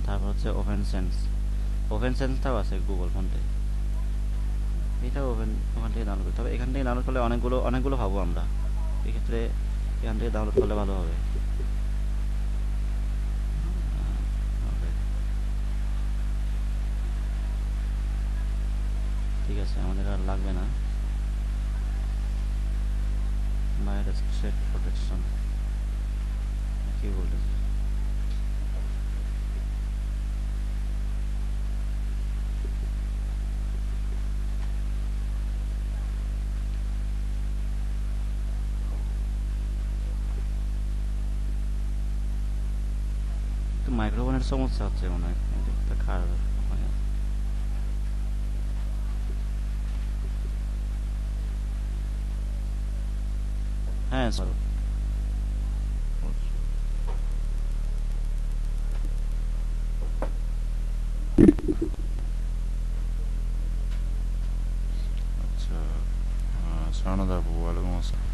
তারপর হচ্ছে ওপেন সেন্সটাও আছে গুগল ফন্টে, এটাও ওখান থেকে ডাউনলোড করতে হবে। এখান থেকে ডাউনলোড করলে অনেকগুলো পাবো আমরা, এক্ষেত্রে এখান থেকে ডাউনলোড করলে ভালো হবে। ওকে, ঠিক আছে, আমাদের আর লাগবে না। ভাইরাস থ্রেট প্রোটেকশন কি বলতেছে? তো মাইক্রোফোনের সমস্যা হচ্ছে মনে হয়, একটা খারাপ হয়। হ্যাঁ স্যার। আচ্ছা, সারনাথ আপু, ওয়ালাইকুম আসসালাম।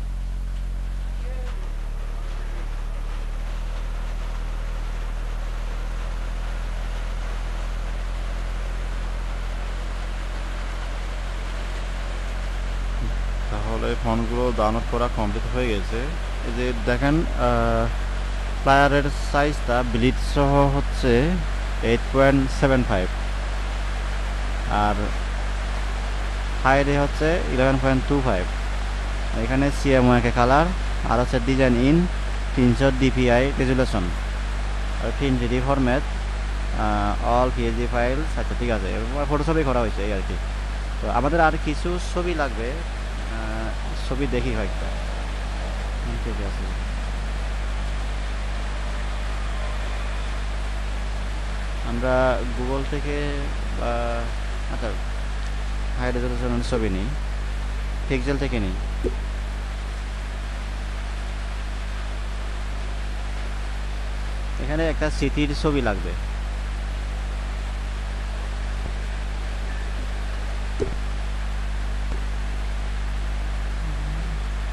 তাহলে ফোনগুলো ডাউনলোড করা কমপ্লিট হয়ে গেছে। এই যে দেখেন, প্লায়ারের সাইজটা ব্লিড সহ হচ্ছে 8.75, আর হাইরে হচ্ছে 11.25। এখানে সিএমওয়াইকে কালার, আর হচ্ছে ডিজাইন ইন 300 ডিপিআই রেজুলেশন, আর 3GD format, all PSD file. আচ্ছা ঠিক আছে, ফটো ছবি করা হয়েছে এই আর কি। তো আমাদের আর কিছু ছবি লাগবে, ছবি দেখি কয়েকটা। ঠিক আছে, আমরা গুগল থেকে বা আচ্ছা হাই রেজলিউশনের ছবি নিই, পিক্সেল থেকে নিই। এখানে একটা সিটির ছবি লাগবে।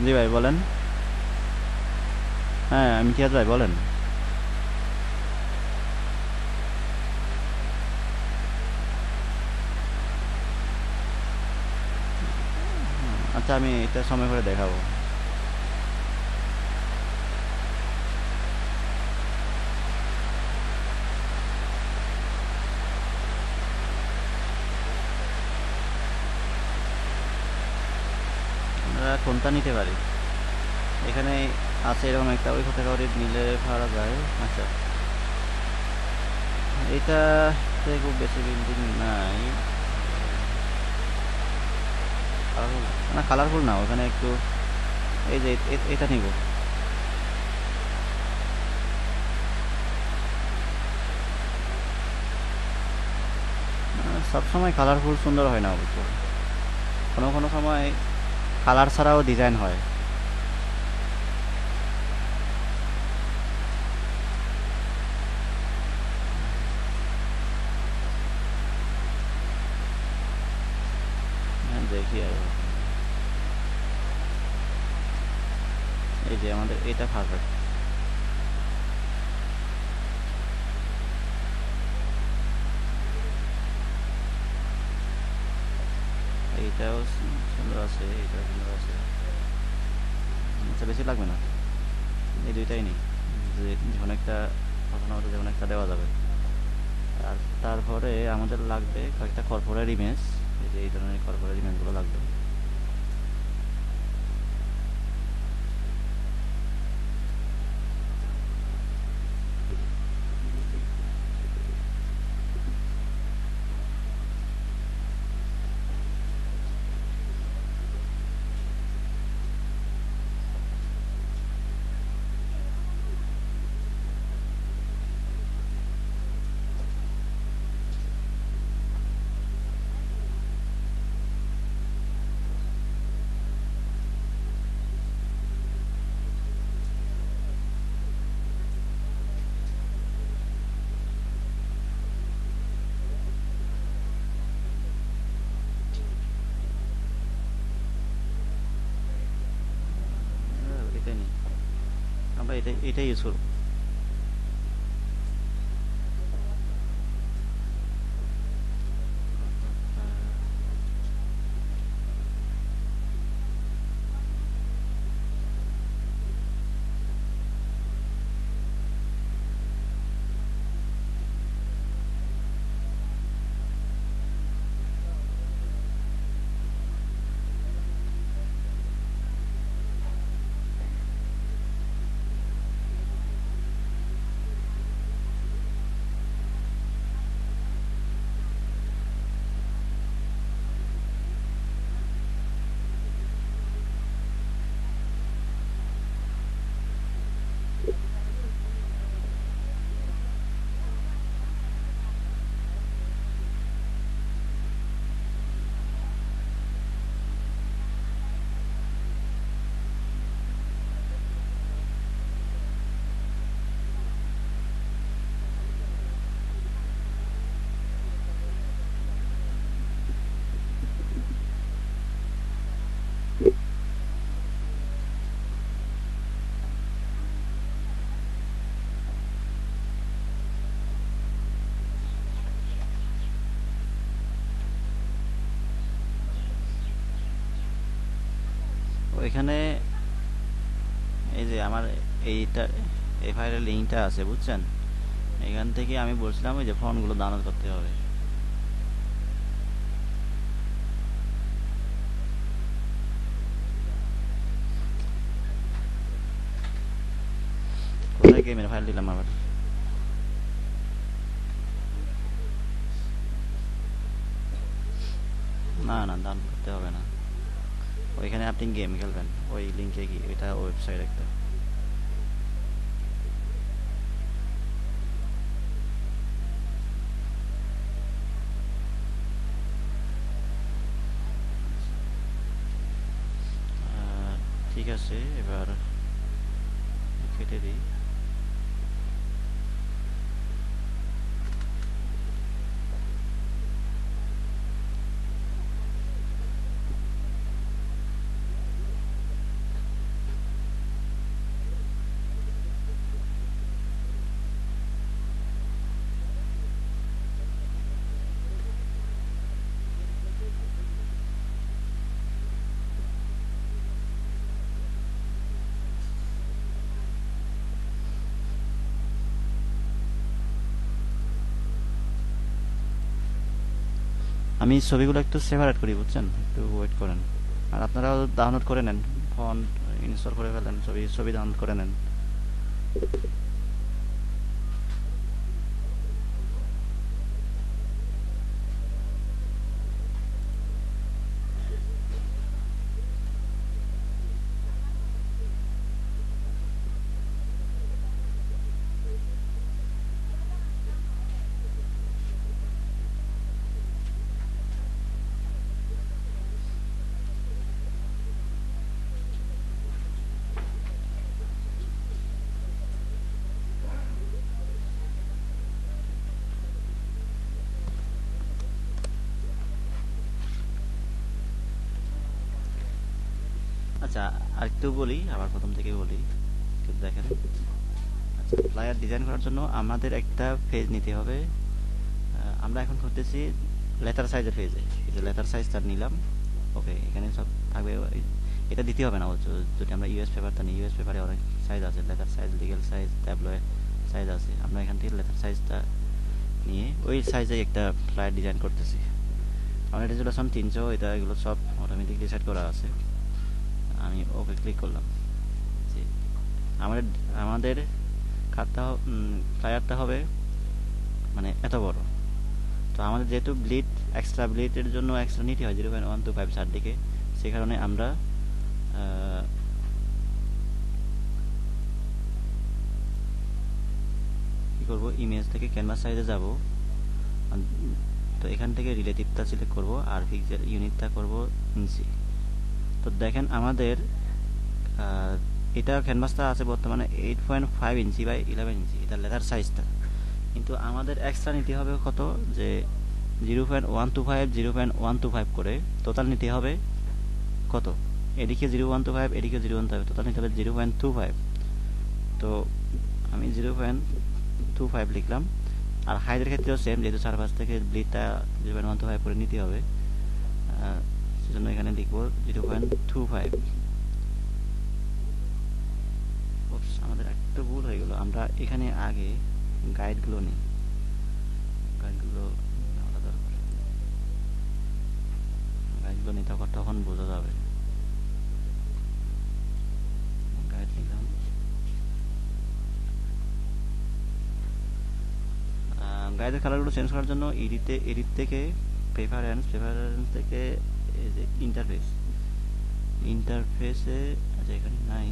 জি ভাই বলেন। হ্যাঁ আমি কি ভাই বলেন। আচ্ছা আমি এটা সময় করে দেখাবো। আমরা কোনটা নিতে পারি? এখানে আছে এরকম একটা, ওই ক্যাটাগরি নিলে পারা যায়। আচ্ছা এইটা খুব বেশি বিল্ডিং নাই, কালারফুল না, কালারফুল না, ওখানে একটু এই যে এটা নিব। সবসময় কালারফুল সুন্দর হয় না অবশ্য, কোনো কোনো সময় কালার ছাড়াও ডিজাইন হয়। হ্যাঁ, দেখি আর এই যে আমাদের এটা পারফেক্ট। এইটাও সুন্দর আছে, এইটাও সুন্দর আছে। আচ্ছা বেশি লাগবে না, এই দুইটাই নেই, যে যেমন একটা ঘটনা হতো, যেমন একটা দেওয়া যাবে। আর তারপরে আমাদের লাগবে কয়েকটা কর্পোরেট ইমেজ, এই যে এই ধরনের কর্পোরেট ইমেজগুলো লাগবে। এটাই নিই, আমরা এটাই ইউজ করবো। ওইখানে এই যে আমার এইটা এই ফাইলের লিঙ্কটা আছে বুঝছেন, এখান থেকে আমি বলছিলাম ওই যে ফন্টগুলো ডাউনলোড করতে হবে। কোথায় গেমের ফাইল দিলাম আবার? না না, ডাউনলোড করতে হবে না, ওইখানে আপনি গেম খেলবেন ওই লিঙ্কে গিয়ে, এটা ওয়েবসাইট একটা। ঠিক আছে, এবার কেটে দিই। আমি ছবিগুলো একটু সেপারেট করি বুঝছেন, একটু ওয়েট করেন। আর আপনারাও ডাউনলোড করে নেন, ফন্ট ইনস্টল করে ফেলেন, ছবি ছবি ডাউনলোড করে নেন। আচ্ছা, আরেকটু বলি, আবার প্রথম থেকে বলি, একটু দেখেন। আচ্ছা, ফ্লায়ার ডিজাইন করার জন্য আমাদের একটা পেজ নিতে হবে। আমরা এখন করতেছি লেটার সাইজের পেজে। এই যে লেটার সাইজটা নিলাম, ওকে, এখানে সব থাকবে। এটা দিতে হবে না যদি আমরা ইউএস পেপারটা নিই, ইউএস পেপারে অনেক সাইজ আছে, letter size, legal size, tabloid size আছে। আমরা এখান থেকে লেটার সাইজটা নিয়ে ওই সাইজে একটা ফ্লায়ার ডিজাইন করতেছি। আমার রেজুলেশন 300, এটা এগুলো সব অটোমেটিকলি সেট করা আছে। আমি ওকে ক্লিক করলাম। আমাদের আমাদের খাতটা ফ্লায়ারটা হবে মানে এত বড়। তো আমাদের যেহেতু ব্লিড, এক্সট্রা ব্লিডের জন্য এক্সট্রা নিতে হয় 0.125 চারদিকে, সে কারণে আমরা কি করব, ইমেজ থেকে ক্যানভাস সাইজে যাব। তো এখান থেকে রিলেটিভটা সিলেক্ট করব আর পিক্সেল ইউনিটটা করব ইঞ্চি। তো দেখেন আমাদের এটা ক্যানভাসটা আছে বর্তমানে 8.5 ইঞ্চি বাই 11 ইঞ্চি, এটা লেটার সাইজটা। কিন্তু আমাদের এক্সট্রা নিতে হবে কত, যে 0.125 0.125 করে টোটাল নিতে হবে কত, এদিকে 0.125 এদিকে 0.125, টোটাল নিতে হবে 0.25। তো আমি 0.25 লিখলাম। আর হাইটের ক্ষেত্রেও সেম, যেহেতু চারপাশ থেকে ব্লিডটা 0.125 করে নিতে হবে, সেজন্য এখানে লিখব 0.25। আমাদের একটা ভুল হয়ে গেল, আমরা এখানে আগে গাইডগুলো নিই, গাইডগুলো নেওয়া দরকার, গাইডগুলো নিতে তখন বোঝা যাবে। গাইড নিলাম। গাইডের কালারগুলো চেঞ্জ করার জন্য এডিট থেকে প্রেফারেন্স থেকে এই যে ইন্টারফেসে, আচ্ছা এখানে নাই,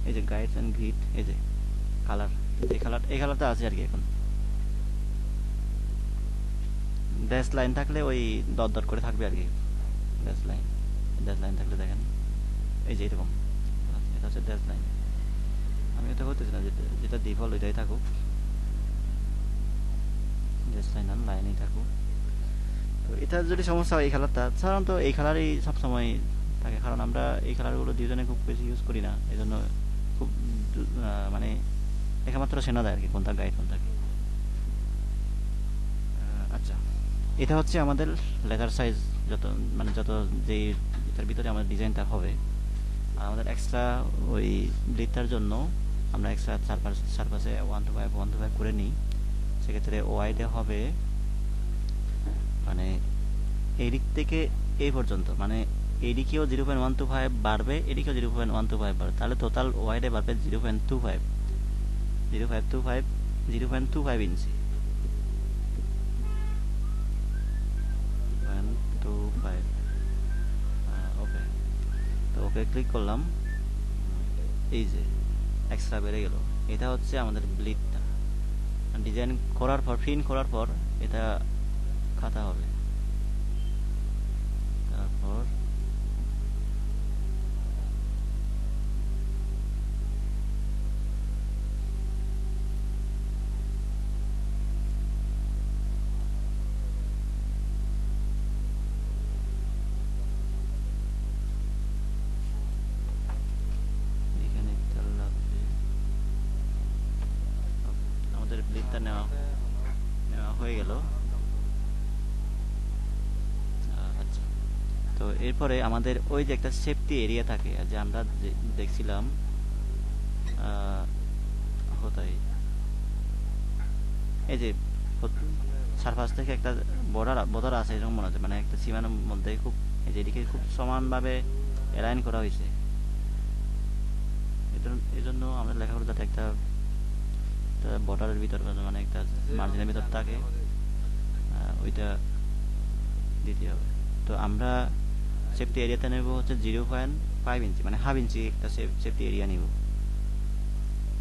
এই যে গাইডস অ্যান্ড গ্রিড, এই যে কালার, এই কালারটা আছে আর কি। এখন ড্যাশ লাইন থাকলে ওই ডট ডট করে থাকবে আর কি, ড্যাশ লাইন থাকলে দেখেন এই যে এরকম, এটা হচ্ছে ড্যাশ লাইন। আমি এটা করতেছি না, যেটা ডিফল্ট ওইটাই থাকুক, ড্যাশ লাইন আর লাইনেই থাকুক। তো এটা যদি সমস্যা হয়, এই কালারটা সাধারণত এই কালারই সবসময় থাকে, কারণ আমরা এই কালারগুলো দুজনে খুব বেশি ইউজ করি না, এই জন্য খুব মানে একমাত্র চেনা যায় আর কি কোনটা গাইড কোনটা কি। আচ্ছা, এটা হচ্ছে আমাদের লেটার সাইজ, যত যেই এটার ভিতরে আমাদের ডিজাইনটা হবে। আর আমাদের এক্সট্রা ওই ব্লিডটার জন্য আমরা এক্সট্রা চারপাশে 125 করে নিই। সেক্ষেত্রে ওয়াইডে হবে মানে এই দিক থেকে এই পর্যন্ত, মানে এদিকেও 0.125 বাড়বে, এদিকেও 0.125 বাড়বে, তাহলে টোটাল ওয়াইডে বাড়বে 0.25 0.25 0.25 ইঞ্চি 0.25। ওকে, তো ওকে ক্লিক করলাম। এই যে এক্সট্রা বেড়ে গেল। এটা হচ্ছে আমাদের ব্লিডটা। ডিজাইন করার পর, প্রিন্ট করার পর এটা খাতা হবে। তারপর এখানে একটা লাগবে। আমাদের ব্লিডটা নেওয়া নেওয়া হয়ে গেল। আচ্ছা, তো এরপরে আমাদের ওই যে একটা সেফটি এরিয়া থাকে, যে আমরা দেখছিলাম হতাই, এই যে সারফাস থেকে একটা বর্ডার আছে এরকম মনে হচ্ছে, মানে একটা সীমার মধ্যে খুব, এই যে এদিকে খুব সমানভাবে অ্যালাইন করা হয়েছে। এই জন্য আমরা লেখাগুলো যাতে একটা বর্ডারের ভিতর, মানে একটা মার্জিনের ভিতর থাকে, ওইটা দিতে হবে। তো আমরা সেফটি এরিয়াতে নেব হচ্ছে 0.5 ইঞ্চি, মানে হাফ ইঞ্চি একটা সেফটি এরিয়া নিব।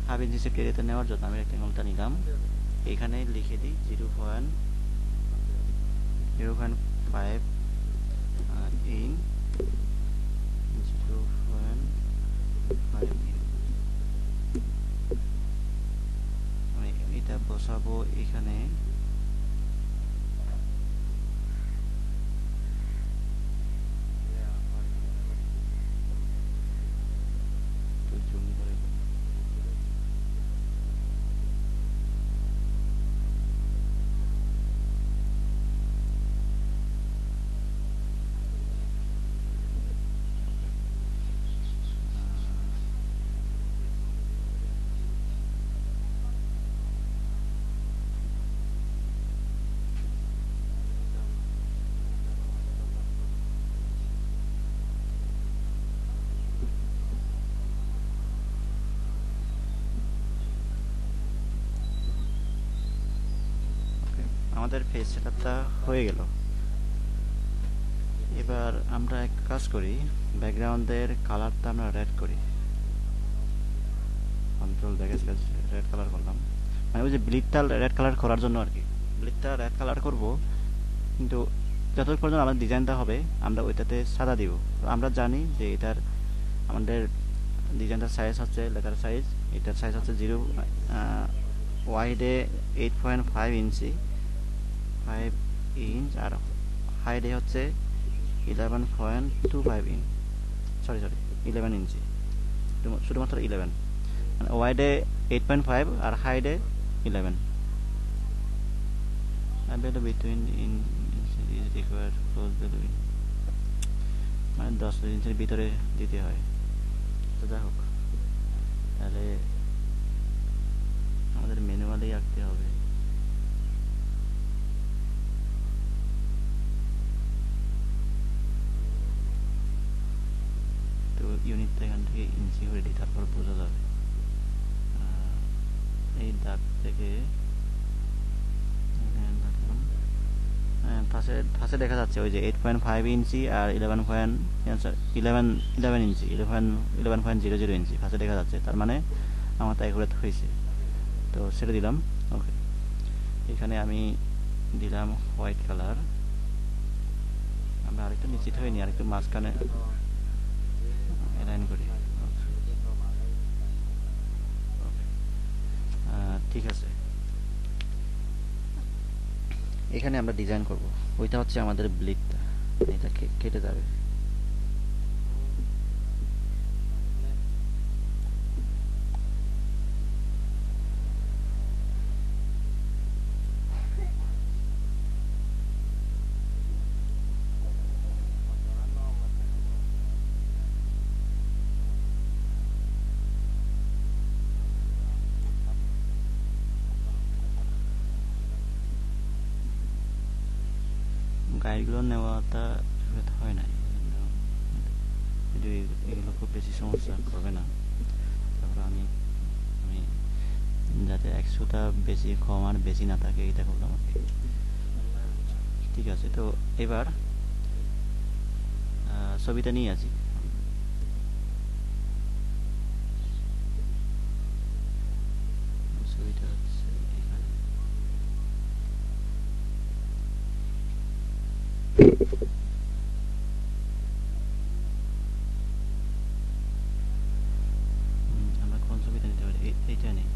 হাফ ইঞ্চি সেফটি এরিয়াতে নেওয়ার জন্য আমি রেক্টেঙ্গলটা নিলাম, এখানে লিখে দিই 0.5 ইন 0.5 ইন। আমি এটা বসাবো এখানে। জুম করে আমাদের ফেস সেটআপটা হয়ে গেল। এবার আমরা এক কাজ করি, ব্যাকগ্রাউন্ডের কালারটা আমরা রেড করি। Control back slash red colour করলাম, মানে ওই যে ব্লিডটা রেড কালার করার জন্য আর কি। ব্লিডটা রেড কালার করব, কিন্তু যতক্ষণ পর্যন্ত আমাদের ডিজাইনটা হবে আমরা ওইটাতে সাদা দিব। তো আমরা জানি যে এটার আমাদের ডিজাইনটার সাইজ হচ্ছে, লেখার সাইজ, এটার সাইজ হচ্ছে 0 ওয়াইডে 8.5 ইঞ্চি 5 ইঞ্চ, আর হাইডে হচ্ছে 11.25 ইঞ্চ, সরি 11 ইঞ্চি, শুধুমাত্র 11, মানে ওয়াইডে 8.5 আর হাইডে 11। Value between in is required close value, মানে 10 ইঞ্চির ভিতরে দিতে হয়। তো যাই হোক, তাহলে আমাদের ম্যানুয়ালি আঁকতে হবে। তো ইউনিটটা এখান থেকে ইঞ্চি করে দিই, তারপর বোঝা যাবে। এই দাগ থেকে ফাঁসে দেখা যাচ্ছে ওই যে 8.5 ইঞ্চি আর 11 ইঞ্চি 11.00 ইঞ্চি ফাঁসে দেখা যাচ্ছে, তার মানে আমার তাই করে হয়েছে। তো সেটা দিলাম। ওকে, এখানে আমি দিলাম হোয়াইট কালার। আমরা আরেকটু নিশ্চিত হয়নি, আরেকটু মাঝখানে অ্যালাইন করি। ঠিক আছে, এখানে আমরা ডিজাইন করব। ওইটা হচ্ছে আমাদের ব্লিডটা, এটা কেটে যাবে। গাইডগুলো নেওয়াটা হয় না, এগুলো খুব বেশি সমস্যা করবে না। তারপর আমি আমি যাতে 100টা বেশি কম আর বেশি না থাকে এটা করলাম আর কি। ঠিক আছে, তো এবার ছবিটা নিয়ে আসি। ছবিটা হচ্ছে এখানে। আমরা কোন ছবিটা নিতে পারি? এইটা নেই।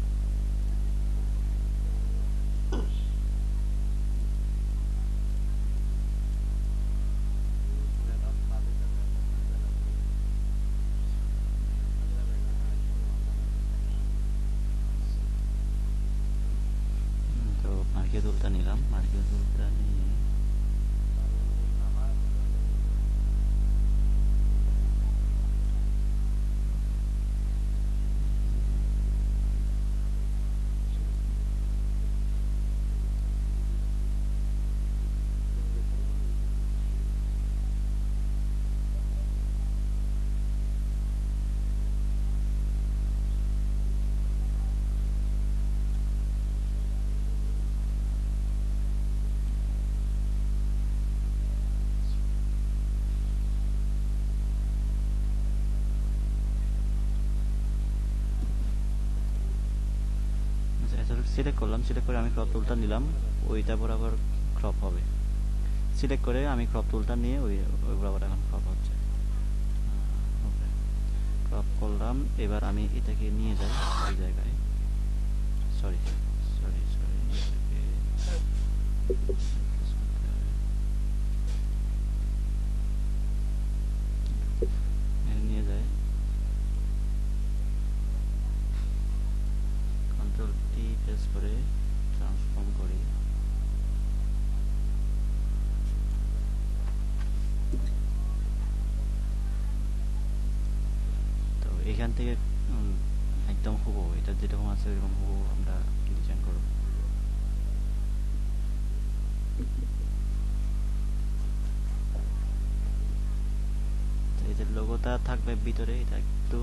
তো মার্কিও টুলটা নিলাম, মার্কিও টুলটা নিয়ে সিলেক্ট করলাম। সিলেক্ট করে আমি ক্রপ টুলটা নিলাম, ওইটা বরাবর ক্রপ হবে। সিলেক্ট করে আমি ক্রপ টুলটা নিয়ে ওই বরাবর এখন ক্রপ হচ্ছে। ওকে, ক্রপ করলাম। এবার আমি এটাকে নিয়ে যাই ওই জায়গায়। সরি সরি সরি, নিয়ে যাই, কন্ট্রোল টি প্রেস করে ট্রান্সফর্ম করি। তো এখান থেকে একদম হুবহু এটা যেরকম আছে ওইরকম হুবহু আমরা ডিজাইন করব। এই যে লোগোটা থাকবে ভিতরে, এটা একটু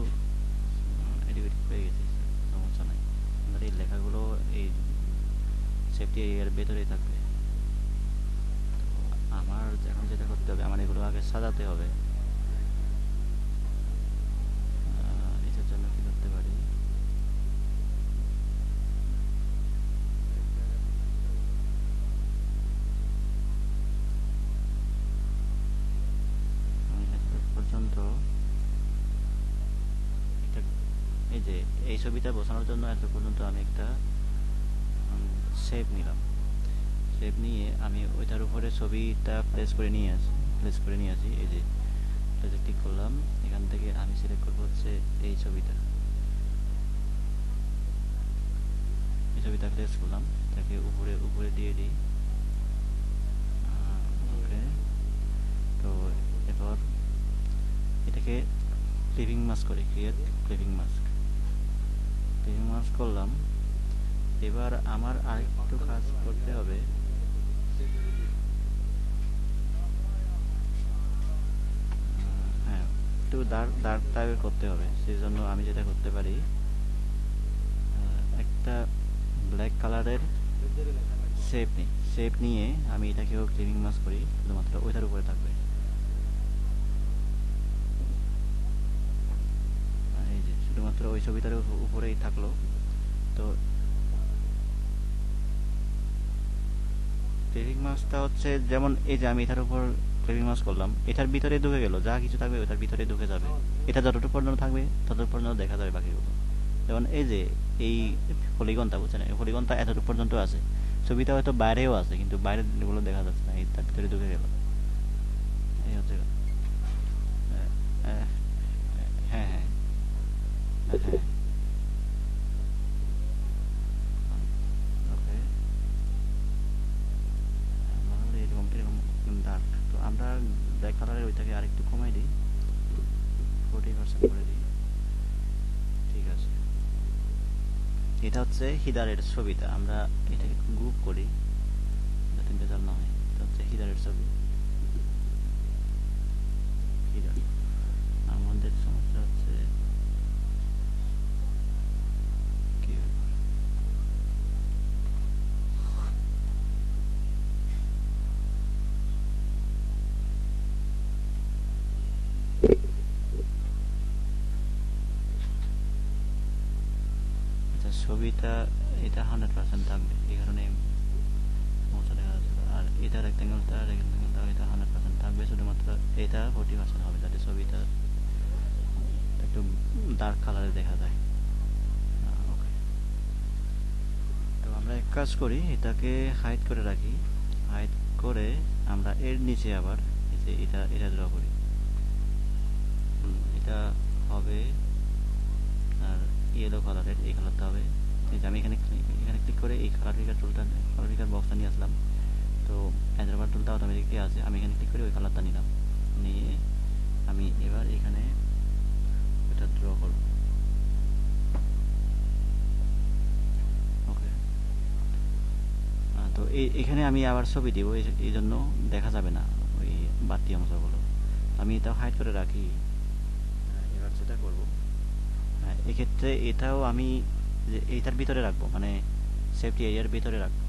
এডিট হয়ে গেছে, সমস্যা নাই। আমাদের এই লেখাগুলো এই সেফটি এরিয়ার ভেতরেই থাকবে। তো আমার এখন যেটা করতে হবে, আমার এগুলো আগে সাজাতে হবে। এটার জন্য কি করতে পারি? পর্যন্ত এই যে এই ছবিটা বসানোর জন্য এত পর্যন্ত আমি একটা শেপ নিলাম। শেপ নিয়ে আমি ওইটার উপরে ছবিটা প্লেস করে নিয়ে আসি। এই যে এটাতে ক্লিক করলাম, এখান থেকে আমি সিলেক্ট করবো হচ্ছে এই ছবিটা প্লেস করলাম, এটাকে উপরে দিয়ে দিই। ওকে, তো এরপর এটাকে ক্লিপিং মাস্ক করি, ক্রিয়েট ক্লিপিং মাস্ক করলাম। এবার আমার আরেকটু কাজ করতে হবে। হ্যাঁ, একটু ডার্ক টাইপের করতে হবে। সেই জন্য আমি যেটা করতে পারি, একটা ব্ল্যাক কালারের শেপ নিয়ে আমি এটাকেও ক্লিপিং মাস্ক করি, শুধুমাত্র ওইটার উপরে থাকবে। এই যে শুধুমাত্র ওই ছবিটার উপরেই থাকলো। তো ক্লিপিং মাস্কটা হচ্ছে যেমন এই যে আমি এটার উপর ক্লিপিং মাস্ক করলাম, এটার ভিতরে ঢুকে গেল, যা কিছু থাকবে ওটার ভিতরে ঢুকে যাবে। এটা যতটুকু পর্যন্ত থাকবে ততটুকু পর্যন্ত দেখা যাবে বাকিগুলো। যেমন এই যে এই পলিগনটা, বুঝছেন, এই পলিগনটা এতটুকু পর্যন্ত আছে। ছবিটা হয়তো বাইরেও আছে, কিন্তু বাইরের গুলো দেখা যাচ্ছে না, এই তার ভিতরে ঢুকে গেল। এই হচ্ছে হ্যাঁ হ্যাঁ হ্যাঁ হ্যাঁ। ওকে, এরকম এরকম ডার্ক। তো আমরা ব্ল্যাক কালারের ওইটাকে আরেকটু কমাই দিই, 40% করে দিই। ঠিক আছে, এটা হচ্ছে হিদারের ছবিটা। আমরা এটাকে গ্রুপ করি যাতে বেজাল না হয়। এটা হচ্ছে হিদারের ছবি। কি জানি আমাদের সমস্যা হচ্ছে কি আচ্ছা ছবিটা এটা 100% থাকবে এই কারণে সমস্যা দেখা যাচ্ছে আর এটা রেক্টেঙ্গেলটা এটা 100% থাকবে শুধুমাত্র এটা 40% হবে যাতে ছবিটা একটু ডার্ক কালারে দেখা যায় ওকে তো আমরা এক কাজ করি এটাকে হাইড করে রাখি হাইড করে আমরা এর নিচে আবার এটা ড্র করি এটা হবে আর ইয়েলো কালারের এই কালারটা হবে আমি এখানে ক্লিক করে এই কালার পিকার বক্সটা নিয়ে আসলাম তো হায়দ্রাবাদ টুলটা অটোমেটিকলি আছে আমি এখানে ক্লিক করে ওই কালারটা নিলাম নিয়ে আমি এবার এখানে এটা ড্র করব ওকে তো এখানে আমি আবার ছবি দিব এই জন্য দেখা যাবে না ওই বাড়তি অংশগুলো আমি এটাও হাইড করে রাখি এবার যেটা করব এক্ষেত্রে এটাও আমি এইটার ভিতরে রাখবো মানে সেফটি এরিয়ার ভিতরে রাখবো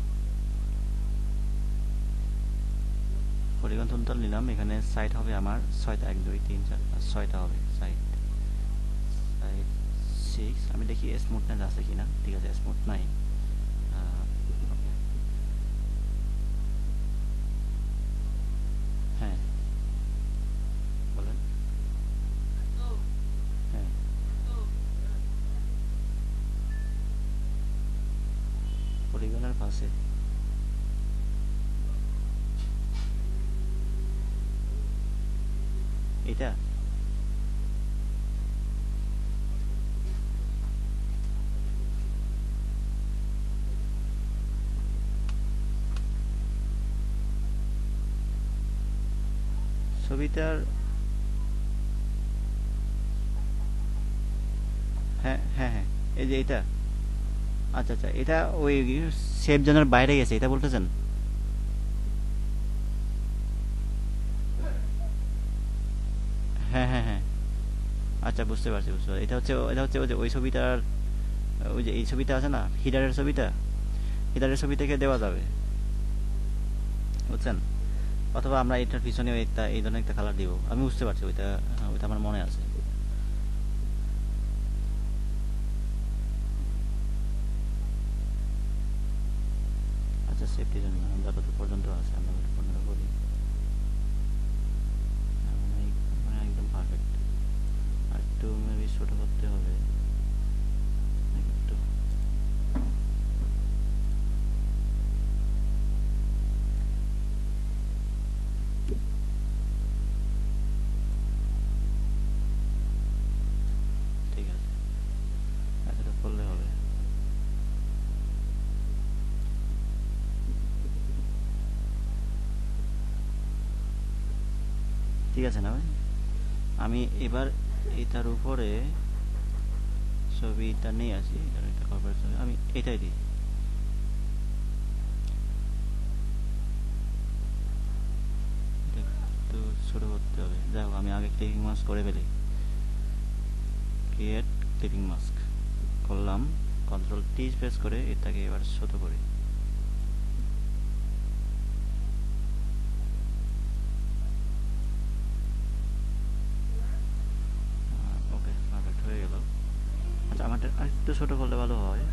পলিগন টুলটা নিলাম এখানে সাইড হবে আমার 6টা 1 2 3 4 6টা হবে সাইড 6 আমি দেখি স্মুথনেস আছে কিনা ঠিক আছে স্মুথ নাই হ্যাঁ বলেন হ্যাঁ পলিগনের পাশে এটা ছবিটার হ্যাঁ হ্যাঁ হ্যাঁ এই যে এটা আচ্ছা আচ্ছা এটা ওই সেফ জোনের বাইরে গেছে এটা বলতেছেন হ্যাঁ হ্যাঁ হ্যাঁ আচ্ছা বুঝতে পারছি এটা হচ্ছে ওই ছবিটার ওই যে এই ছবিটা আছে না হিডারের ছবি থেকে দেওয়া যাবে বুঝছেন অথবা আমরা এটার পিছনে এই ধরনের একটা কালার দিব আমি বুঝতে পারছি ওইটা আমার মনে আছে আচ্ছা সেফটির জন্য যতটুকু পর্যন্ত আছে আমরা পর্যন্ত করি মানে একদম পারফেক্ট আর একটু মেবি ছোট করতে হবে একটু ঠিক আছে এতটা করলে হবে ঠিক আছে না ভাই আমি এবার এটার উপরে ছবিটা নিয়ে আসি আমি এটাই দিই একটু ছোট করতে হবে যাই হোক আমি আগে ক্লিপিং মাস্ক করে ফেলি ক্রিয়েট ক্লিপিং মাস্ক করলাম কন্ট্রোল টি প্রেস করে এটাকে এবার ছোট করি ওকে পারফেক্ট হয়ে গেল আচ্ছা আমাদের আরেকটু ছোট করলে ভালো হয়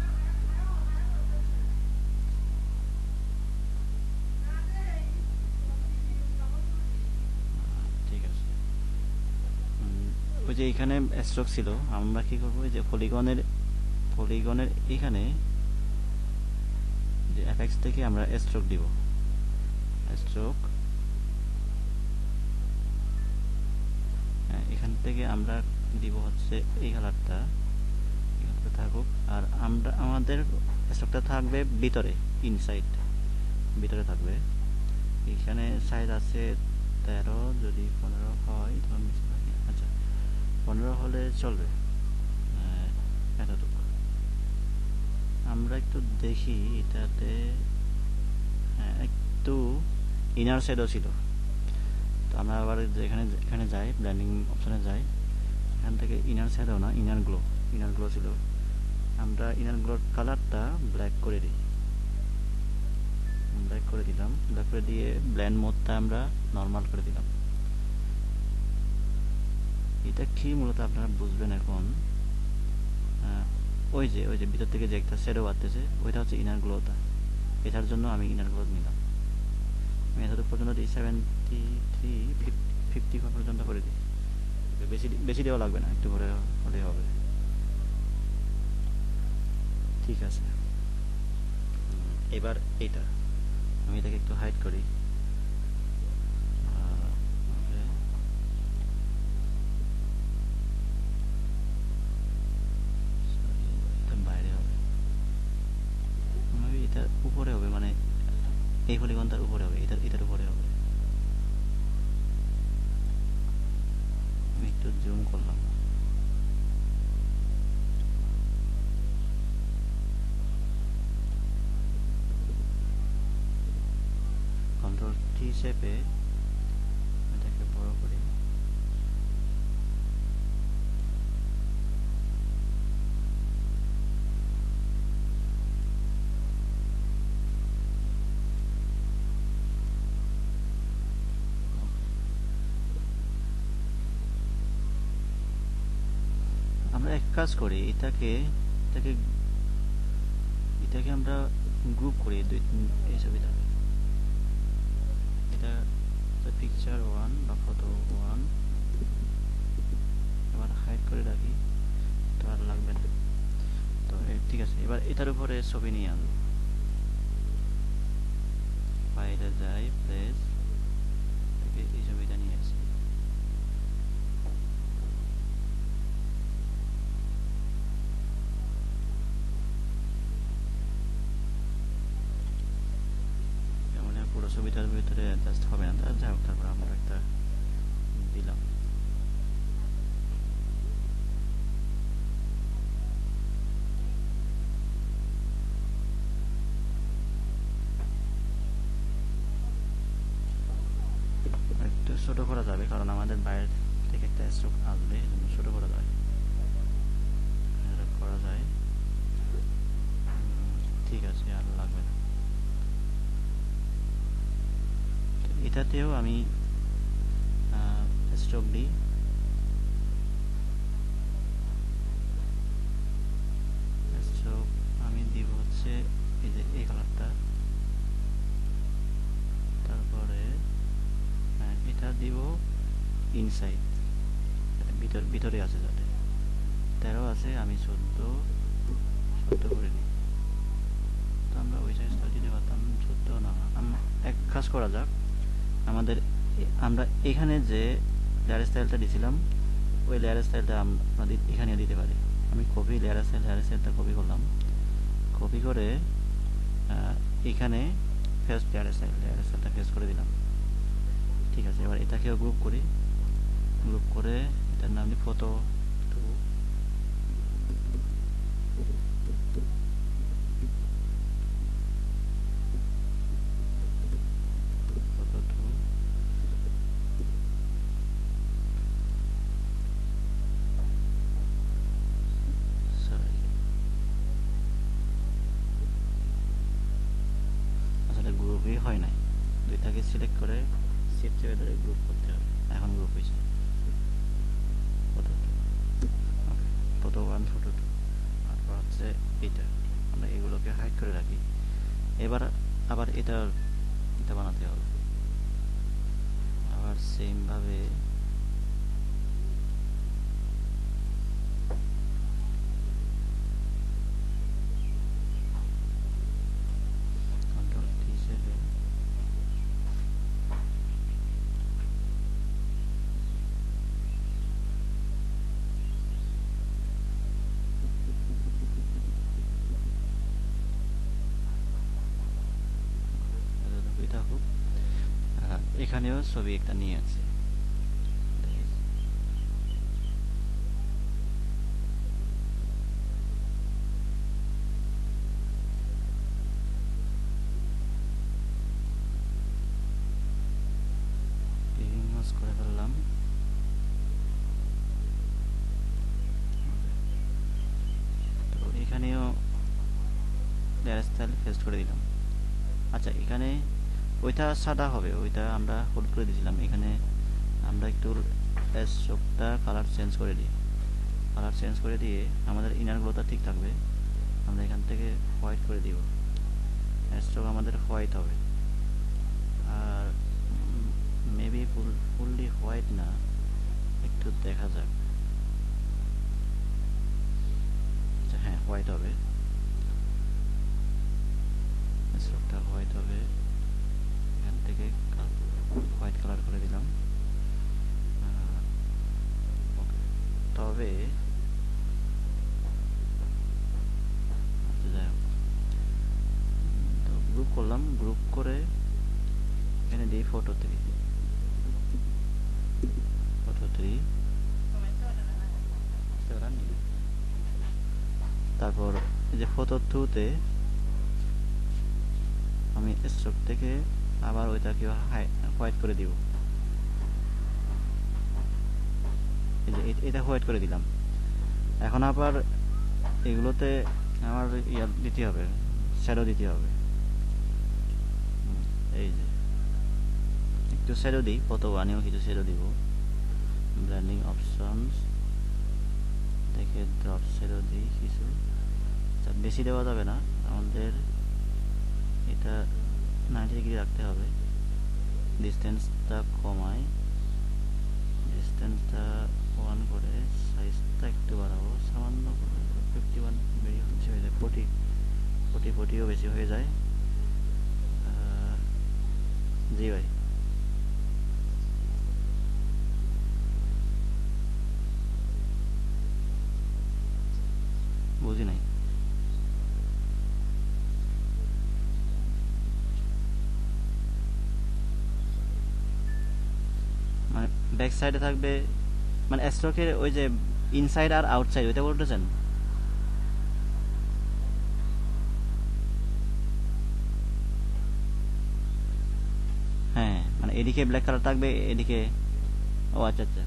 ঠিক আছে ওই যে এখানে স্ট্রোক ছিল আমরা কি করবো যে পলিগনের এখানে যে অ্যাপেক্স থেকে আমরা স্ট্রোক দিব স্ট্রোক এখান থেকে আমরা দিব হচ্ছে এই কালারটা থাকুক আর আমরা আমাদের স্ট্রোকটা থাকবে ভিতরে ইনসাইড ভিতরে থাকবে এখানে সাইজ আছে 13 যদি 15 হয় তখন আচ্ছা 15 হলে চলবে এতটুকু আমরা একটু দেখি এটাতে একটু ইনার শেডও ছিল তো আমরা আবার এখানে যাই, ব্লেন্ডিং অপশনে যাই, এখান থেকে ইনার শ্যাডো না ইনার গ্লো ছিল, আমরা ইনার গ্লোর কালারটা ব্ল্যাক করে দিই, ব্ল্যাক করে দিলাম। ব্ল্যাক করে দিয়ে ব্লেন্ড মোডটা আমরা নর্মাল করে দিলাম। এটা কি মূলত আপনারা বুঝবেন এখন। ওই যে ভিতর থেকে যে একটা শ্যাডো বাড়তেছে ওইটা হচ্ছে ইনার গ্লোটা, এটার জন্য আমি ইনার গ্লো নিলাম। আমি এত পর্যন্ত দিই 73 পর্যন্ত করে দিই, বেশি দেওয়া লাগবে না, একটু করে হলেই হবে। ঠিক আছে, এবার এইটা আমি এটাকে একটু হাইড করি। বাইরে হবে, এটা উপরে হবে, মানে এই পলিগনটার উপরে হবে, এটার উপরে হবে। আমি একটু জুম করলাম। কন্ট্রোল টি চেপে এটাকে বড় করি। আমরা এক কাজ করি, এটাকে আমরা গ্রুপ করি এই ছবিটা। এটা পিকচার 1 বা ফটো 1, এবার হাইড করে রাখি, তো আর লাগবে না। তো ঠিক আছে, এবার এটার উপরে ছবি নিয়ে আনবো। বাইরে যাই, প্লেস থেকে এই ছবিটা নিয়ে আসি। পুরো ছবিটার ভিতরে জাস্ট হবে না, যাই হোক, তারপর আমরা একটা দিলাম। একটু ছোট করা যাবে কারণ আমাদের বাইরে থেকে একটা স্ট্রোক আসবে, এই জন্য ছোট করা যায়, করা যায়। ঠিক আছে, আর লাগবে না। এটাতেও আমি স্ট্রোক দিই, স্ট্রোক আমি দিব হচ্ছে এই যে এই কালারটা, তারপরে এটা দিব ইনসাইড, ভিতরে আছে যাতে 13 আছে, আমি 14 করে দিই। তো আমরা ওই সাইজটা দিতে পারতাম, 14 না। এক কাজ করা যাক, আমরা এখানে যে লেয়ার স্টাইলটা দিয়েছিলাম ওই লেয়ার স্টাইলটা আমরা এখানে দিতে পারি। আমি কপি লেয়ার স্টাইলটা কপি করলাম, কপি করে এখানে ফেস্ট লেয়ার স্টাইলটা ফেস্ট করে দিলাম। ঠিক আছে, এবার এটাকেও গ্রুপ করে এটার নাম দিই ফটো 2। গ্রুপই হয় নাই, দুইটাকে সিলেক্ট করে শিফট চেপে ধরে গ্রুপ করতে হবে। এখন গ্রুপ হয়েছে ফটো 1 ফটো 2, তারপর হচ্ছে এটা আমরা এগুলোকে হাইড করে রাখি। এবার আবার এটা বানাতে হবে, আবার সেম ভাবে এখানেও ছবি একটা নিয়ে আছে। আচ্ছা এখানে ওইটা সাদা হবে, ওইটা আমরা হলুদ করে দিয়েছিলাম। এখানে আমরা একটু স্ট্রোকটা কালার চেঞ্জ করে দিই। কালার চেঞ্জ করে দিয়ে আমাদের ইনারগুলোটা ঠিক থাকবে। আমরা এখান থেকে হোয়াইট করে দিব। স্ট্রোক আমাদের হোয়াইট হবে। আর মেবি ফুললি হোয়াইট না, একটু দেখা যাক। আচ্ছা হ্যাঁ, হোয়াইট হবে, স্ট্রোকটা হোয়াইট হবে। এখান থেকে হোয়াইট কালার করে দিলাম। তবে আচ্ছা যাই হোক, তো গ্রুপ করলাম, গ্রুপ করে এখানে দিই ফটো 3। তারপর এই যে ফটো 2-তে আমি স্ট্রোক থেকে আবার ওইটাকে হোয়াইট করে দিব। এই যে এটা হোয়াইট করে দিলাম। এখন আবার এগুলোতে আমার ইয়ার দিতে হবে, শ্যাডো দিতে হবে। এই যে একটু শ্যাডো দিই, ফটো 1-এও কিছু শ্যাডো দিব। ব্লেন্ডিং অপশনস দেখে ড্রপ শ্যাডো দিই কিছু। বেশি দেওয়া যাবে না, আমাদের এটা 90 ডিগ্রি রাখতে হবে। ডিস্টেন্সটা কমাই, ডিস্টেন্সটা 1 করে, সাইজটা একটু বাড়াবো সামান্য, 51 বেশি হয়ে যায়, 40ও বেশি হয়ে যায়। জি ভাই, বুঝি নাই। মানে ব্যাক সাইডে থাকবে, মানে স্ট্রোকের ওই যে ইনসাইড আর আউটসাইড ওইটা বলতেছেন? হ্যাঁ, মানে এদিকে ব্ল্যাক কালার থাকবে, এদিকে। ও আচ্ছা আচ্ছা।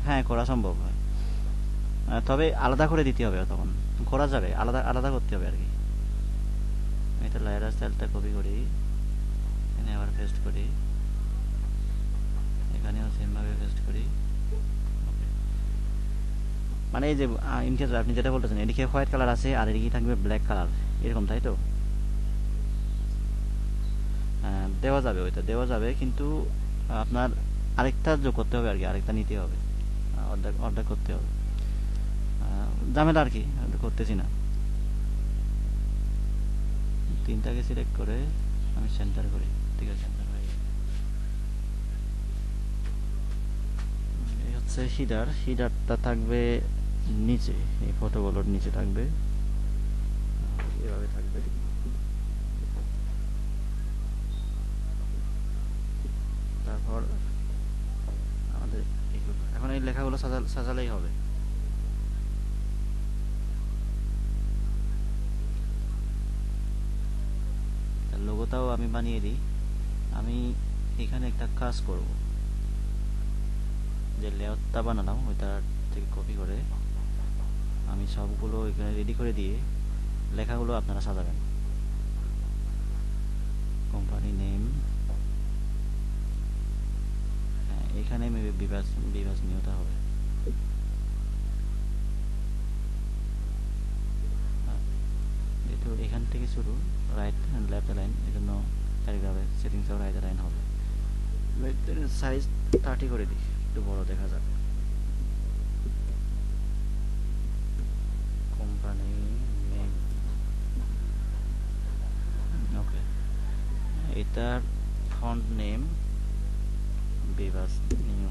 হ্যাঁ, করা সম্ভব হয়। তবে আলাদা করে দিতে হবে, তখন করা যাবে, আলাদা আলাদা করতে হবে আর কি। এটা লাইরা স্টাইলটা কপি করি, এখানে আবার পেস্ট করি, এখানেও সেমভাবে পেস্ট করি। মানে এই যে ইনকেস আপনি যেটা বলতেছেন, এদিকে হোয়াইট কালার আছে আর এদিকে থাকবে ব্ল্যাক কালার, এরকম তাই তো? দেওয়া যাবে, ওইটা দেওয়া যাবে, কিন্তু আপনার আরেকটা যোগ করতে হবে আর কি, আরেকটা নিতে হবে, অর্ধেক অর্ধেক করতে হবে। ঝামেলা আর কি, করতেছি না। 3টাকে সিলেক্ট করে আমি সেন্টার করি, ঠিক আছে, সেন্টার হয়ে গেছে। এই হচ্ছে হিডারটা থাকবে নিচে, এই ফটোগুলোর নিচে থাকবে, এভাবে থাকবে। তারপর আমাদের এখন এই লেখাগুলো সাজালেই হবে। লোগোটাও আমি বানিয়ে দিই। আমি এখানে একটা কাজ করব, যে লেআউটটা বানালাম ওইটা থেকে কপি করে আমি সবগুলো এখানে রেডি করে দিয়ে লেখাগুলো আপনারা সাজাবেন। কোম্পানি নেম, হ্যাঁ এখানে বিভাস নিয়তা হবে। যেহেতু এখান থেকে শুরু, রাইট অ্যান্ড লেফট লাইন, এই জন্য প্যারাগ্রাফের সেটিংসও রাইট লাইন হবে। সাইজ 30 করে দিই, একটু বড় দেখা যাক। কোম্পানি নেম, ওকে। এটার ফন্ট নেম বিভাস নিউ,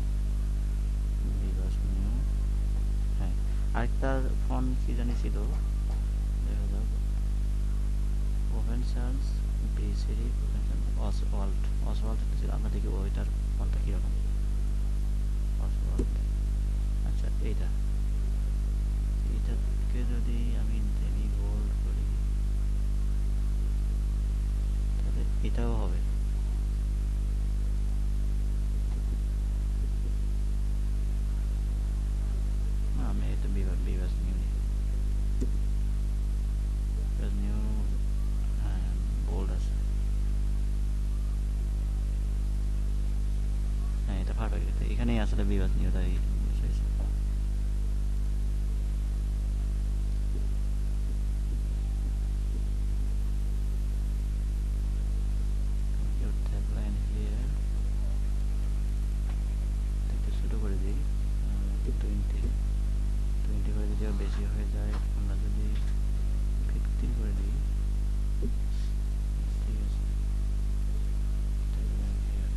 হ্যাঁ। আরেকটা ফন্ট কি জানি ছিল, দেখা যাক। ওপেন সার্চ বি সিরিজ অসওয়াল্ট ছিল, আমরা দেখি ওইটার ফন্টটা কীরকম। অসওয়াল্ট, আচ্ছা এইটাকে যদি আমি বোল্ড করি তাহলে এটাও হবে। আমি এটা বিভাস নিউ বিভাজনীয়তাই বুঝাইছে। Your tagline here একটু ছোট করে দিই, 20 করে যদি বেশি হয়ে যায়, আমরা যদি 15 করে দিই, ঠিক আছে। tagline here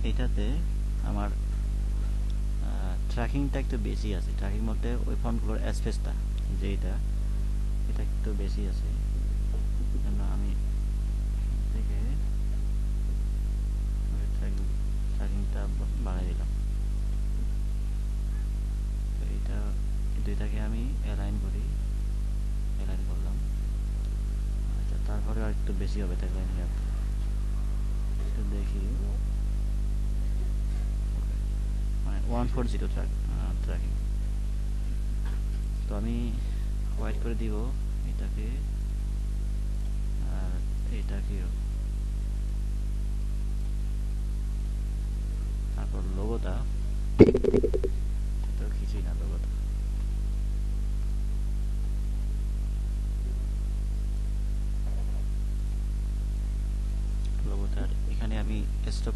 এটাতে আমার ট্র্যাকিংটা একটু বেশি আছে। ট্র্যাকিং বলতে ওই ফন্টগুলোর স্পেসটা যে এটা একটু বেশি আছে, জন্য আমি থেকে ট্র্যাকিংটা বাড়াই দিলাম। তো এইটা দুইটাকে আমি অ্যালাইন করলাম। আচ্ছা, তারপরে আর একটু বেশি হবে ট্যাগলাইন হিয়ার, একটু দেখি, মানে 140 ট্র্যাকিং। তো আমি হোয়াইট করে দিব এটাকে, আর এটাকেও। তারপর লোগোটা তো কিছুই না, লোগোটার এখানে আমি স্ট্রোক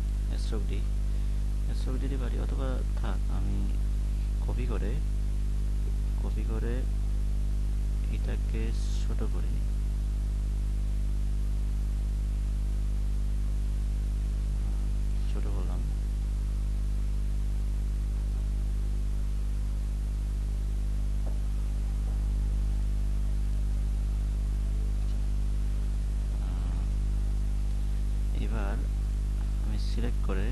দিতে পারি, অথবা থাক, আমি কপি করে এটাকে ছোট করে নিই। ছোট করলাম। এবার আমি সিলেক্ট করে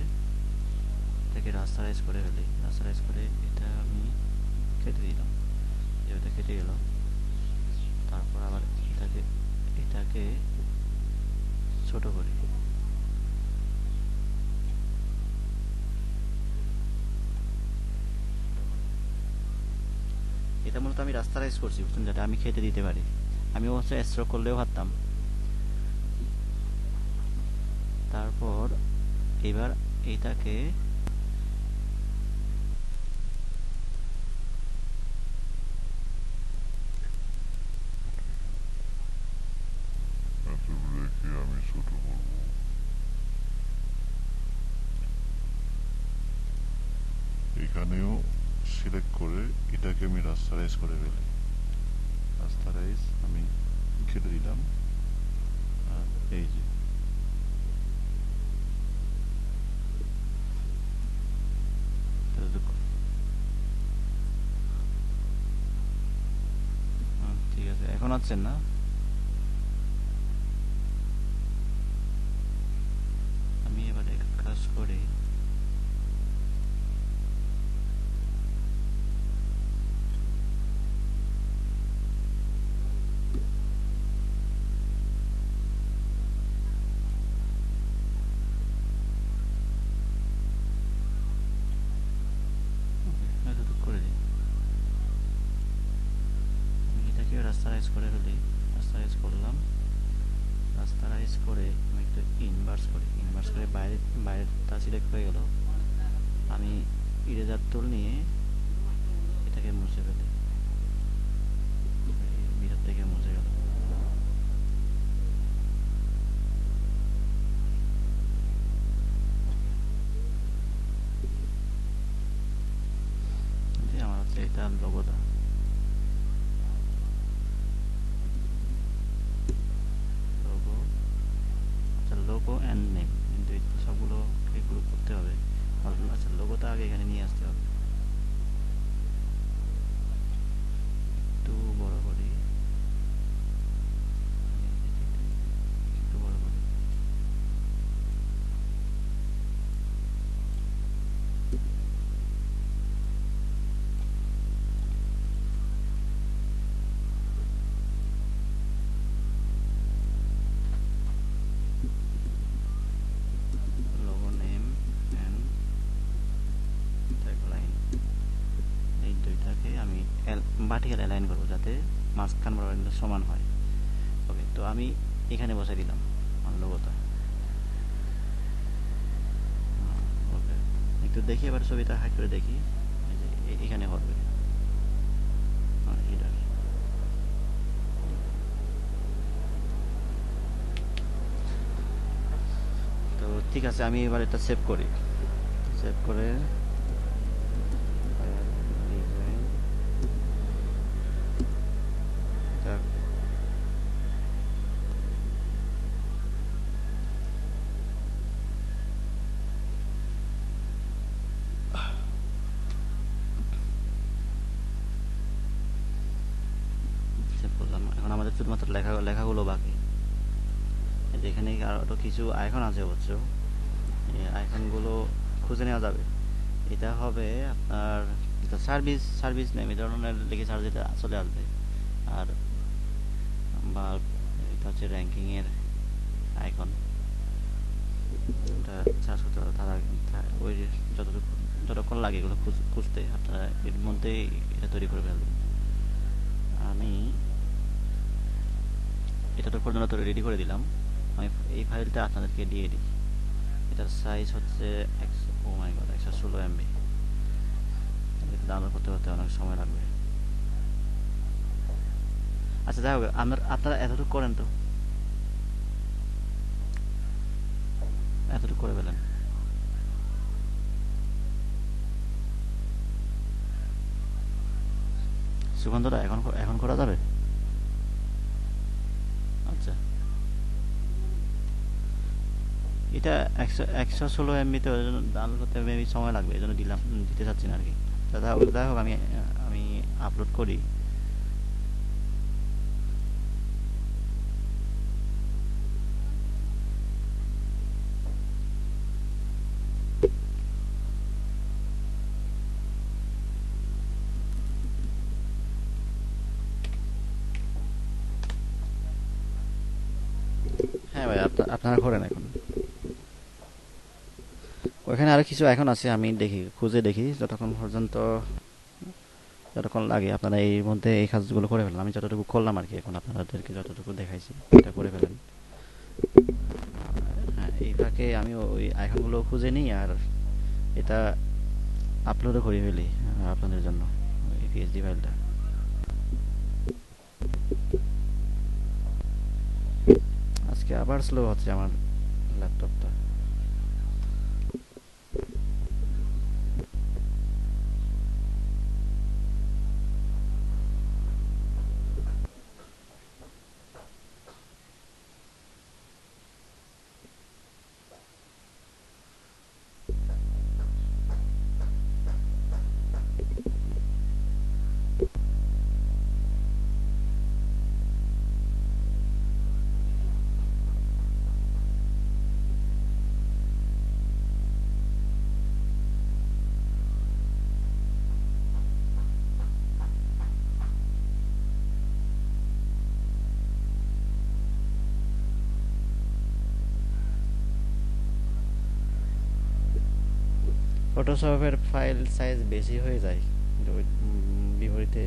এটাকে রাস্টারাইজ করে ফেলি। রাস্টারাইজ করে এটা আমি কেটে দিলাম, যেটা কেটে গেল। তারপর আবার এটাকে ছোট করি। এটা মূলত আমি রাস্টারাইজ করছি, বুঝছেন, যেটা আমি খেতে দিতে পারি। আমি অবশ্য স্ট্রোক করলেও পারতাম। তারপর এবার এটাকে আমি ছোট করব। এখানেও সিলেক্ট করে এটাকে আমি রাস্টারাইজ করে ফেলি। রাস্টারাইজ আমি কেটে দিলাম, আর এই যে ঠিক আছে, এখন আছেন না? আমি এবার এক কাজ করি, রাস্টারাইজ করে ফেলি। রাস্টারাইজ করলাম, রাস্টারাইজ করে আমি একটু ইনভার্স করে বাইরেটা সিলেক্ট হয়ে গেল। আমি ইরেজার টুল নিয়ে এটাকে মুছে ফেলি, ভিতর থেকে মুছে গেল। আমার হচ্ছে এটা লোগোটা। লোগো অ্যান্ড নেম, কিন্তু সবগুলোকে গ্রুপ করতে হবে। আচ্ছা, লোগোটা আগে এখানে নিয়ে আসতে হবে। একটু বড় করি, একটু বড় করি। logo name and tagline vertical align করবো যাতে মাঝখান বরাবর সমান হয়। ওকে, তো আমি এখানে বসাই দিলাম আমার লোগোটা। ওকে, একটু দেখি এবার ছবিটা হাইড করে দেখি, এই যে এখানে হবে হিডার। তো ঠিক আছে, আমি এবার এটা সেভ করি। সেভ করে সেভ করলাম। এখন আমাদের শুধুমাত্র লেখাগুলো বাকি। এখানে আরও কিছু আইকন আছে অবশ্য, এই আইকনগুলো খুঁজে নেওয়া যাবে। এটা হবে আপনার সার্ভিস নেম, এই ধরনের লিখে সার্চ দিতে চলে আসবে। আর বা এটা হচ্ছে র্যাঙ্কিংয়ের আইকন, এটা সার্চ করতে পারবে। তারা ওই যতক্ষণ লাগে এগুলো খুঁজতে, আপনারা এর মধ্যেই এটা তৈরি করে ফেলবেন। আমি এটা তো পর্যন্ত রেডি করে দিলাম। আমি এই ফাইলটা আপনাদেরকে দিয়ে দিই। এটার সাইজ হচ্ছে 116 MB। ডাউনলোড করতে অনেক সময় লাগবে। আচ্ছা, যাই হোক, আপনারা এতটুকু করেন, তো এতটুকু করে ফেলেন। সুগন্ধটা এখন করা যাবে? আচ্ছা, এটা 116 MB, তো ডাউনলোড করতে মেবি সময় লাগবে, এই জন্য দিতে চাচ্ছি না আর কি। যাই হোক, আমি আপলোড করি। হ্যাঁ ভাই, আপনারা করেন এখন। ওইখানে আরো কিছু এখন আছে, আমি খুঁজে দেখি যতক্ষণ লাগে। আপনারা এই মধ্যে এই কাজগুলো করে ফেলেন। আমি যতটুকু করলাম আর কি, এখন আপনাদেরকে যতটুকু দেখাইছি এটা করে ফেলেন। হ্যাঁ, এই ফাঁকে আমি ওই আইকনগুলো খুঁজে নিই আর এটা আপলোডও করে ফেলি আপনাদের জন্য, এই পিএইচডি ফাইলটা। আজকে আবার স্লো হচ্ছে আমার ল্যাপটপটা। ফটোশপের ফাইল সাইজ বেশি হয়ে যায়, কিন্তু বিপরীতে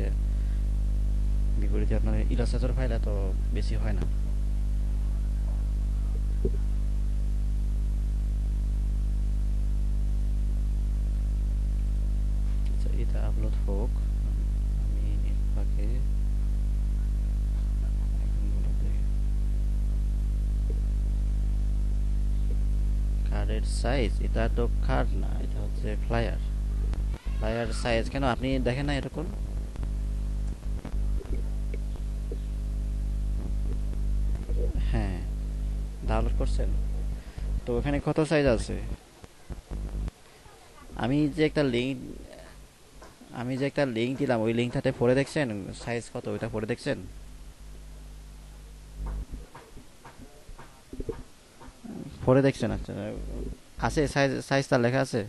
বিপরীতে আপনার ইলাস্ট্রেটর ফাইল এত বেশি হয় না। আচ্ছা, এটা আপলোড হোক, আমি এর ফাঁকে কার্ডের সাইজ, এটা তো কার্ড না, এটা হচ্ছে ফ্লায়ার সাইজ। কেন আপনি দেখেন না এরকম? হ্যাঁ, ডাউনলোড করছেন তো ওখানে কত সাইজ আছে? আমি যে একটা লিঙ্ক দিলাম, ওই লিঙ্কটাতে পড়ে দেখছেন সাইজ কত, ওইটা পড়ে দেখছেন? পড়ে দেখছেন? আচ্ছা, আছে সাইজটা লেখা আছে?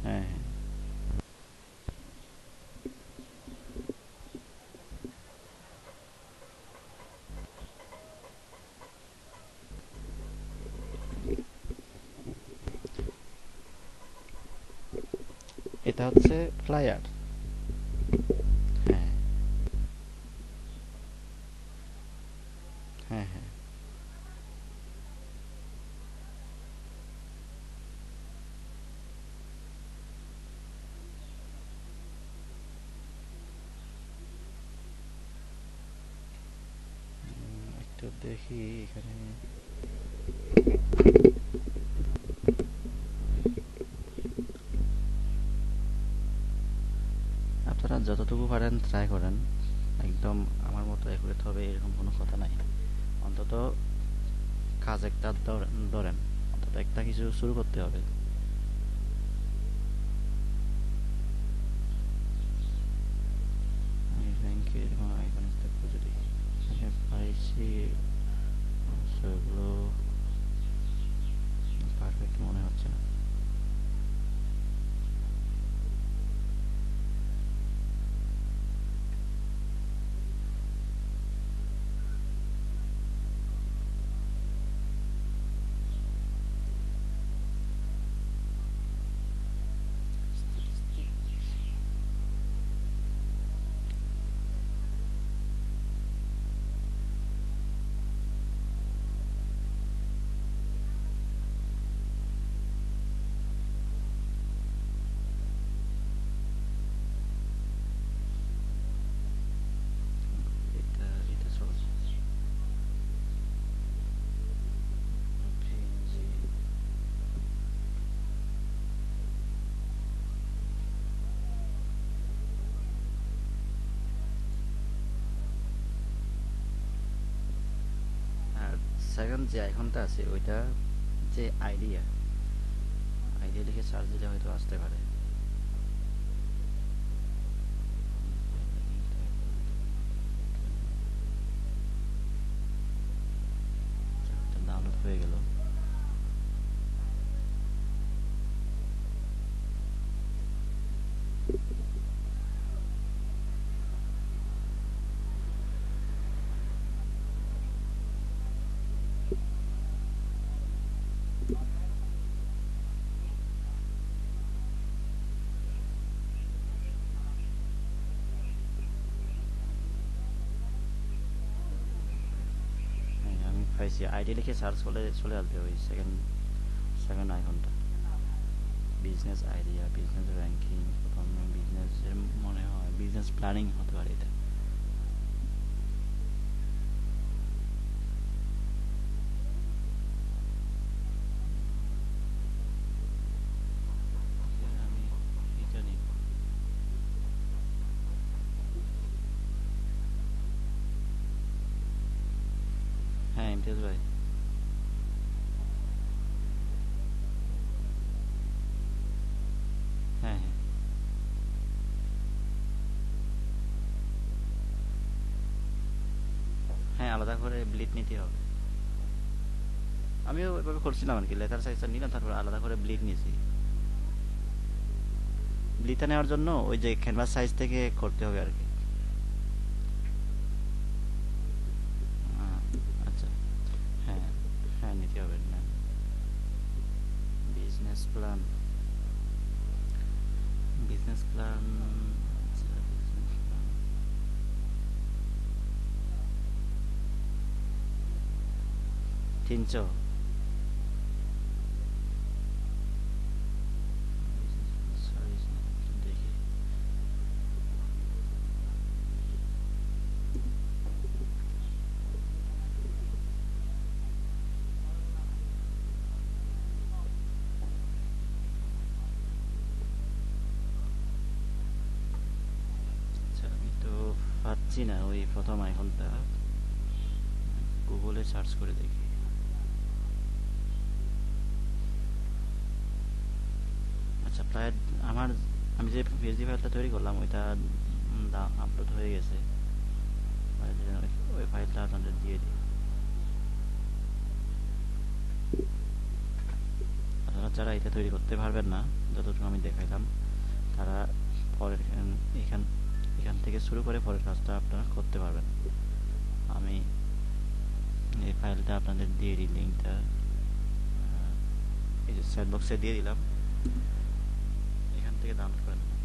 হ্যাঁ, হ্যাঁ। এটা হচ্ছে ফ্লায়ার। হ্যাঁ হ্যাঁ হ্যাঁ একটু দেখি এখানে। আপনারা যতটুকু পারেন ট্রাই করেন, একদম আমার মতো অ্যাকুরেট হবে এরকম কোনো কথা নাই। অন্তত কাজ একটা ধরেন, অন্তত একটা কিছু শুরু করতে হবে। আমি ব্যাংকের আইকন খুঁজে দেখি, পাইছি সেগুলো পারফেক্ট মনে হচ্ছে না। এটা এটা চলছে। PNG আর সেকেন্ড যে আইকনটা আছে ওইটা যে আইডিয়া, আইডিয়া লিখে সার্চ দিলে হয়তো আসতে পারে। ডাউনলোড হয়ে গেল। হ্যাঁ আমি পাইছি, আইডি লিখে সার্চ করলে চলে আসবে ওই সেকেন্ড সেকেন্ড আইকনটা। বিজনেস আইডিয়া, বিজনেস র্যাঙ্কিং, প্রথমে বিজনেসের মনে হয় বিজনেস প্ল্যানিং হতে পারে এটা। আমি এটা নিব। হ্যাঁ ইমতিয়াজ ভাই। হ্যাঁ হ্যাঁ হ্যাঁ আলাদা করে ব্লিড নিতে হবে। আমিও ওইভাবে করছিলাম আর কি, লেটার সাইজটা নিলাম তারপর আলাদা করে ব্লিড নিয়েছি। ব্লিডটা নেওয়ার জন্য ওই যে ক্যানভাস সাইজ থেকে করতে হবে আর কি। আচ্ছা হ্যাঁ হ্যাঁ নিতে হবে না। বিজনেস প্ল্যান, বিজনেস প্ল্যান, আচ্ছা বিজনেস প্ল্যান 300। দেখি আচ্ছা আমি তো পাচ্ছি না ওই প্রথম আইকনটা, গুগলে সার্চ করে দেখি। আচ্ছা প্রায় আমার, আমি যে পিএইচডি ফাইলটা তৈরি করলাম ওইটা আপলোড হয়ে গেছে। ওই ফাইলটা আপনাদের দিয়ে দিই। আপনারা যারা এটা তৈরি করতে পারবেন না, যতটুকু আমি দেখাইলাম, তারা পরের এখান এখান থেকে শুরু করে পরের কাজটা আপনারা করতে পারবেন। আমি এই ফাইলটা আপনাদের দিয়ে দিই, লিঙ্কটা এই যে চ্যাট বক্সে দিয়ে দিলাম। এখান থেকে ডাউনলোড করে নেবেন।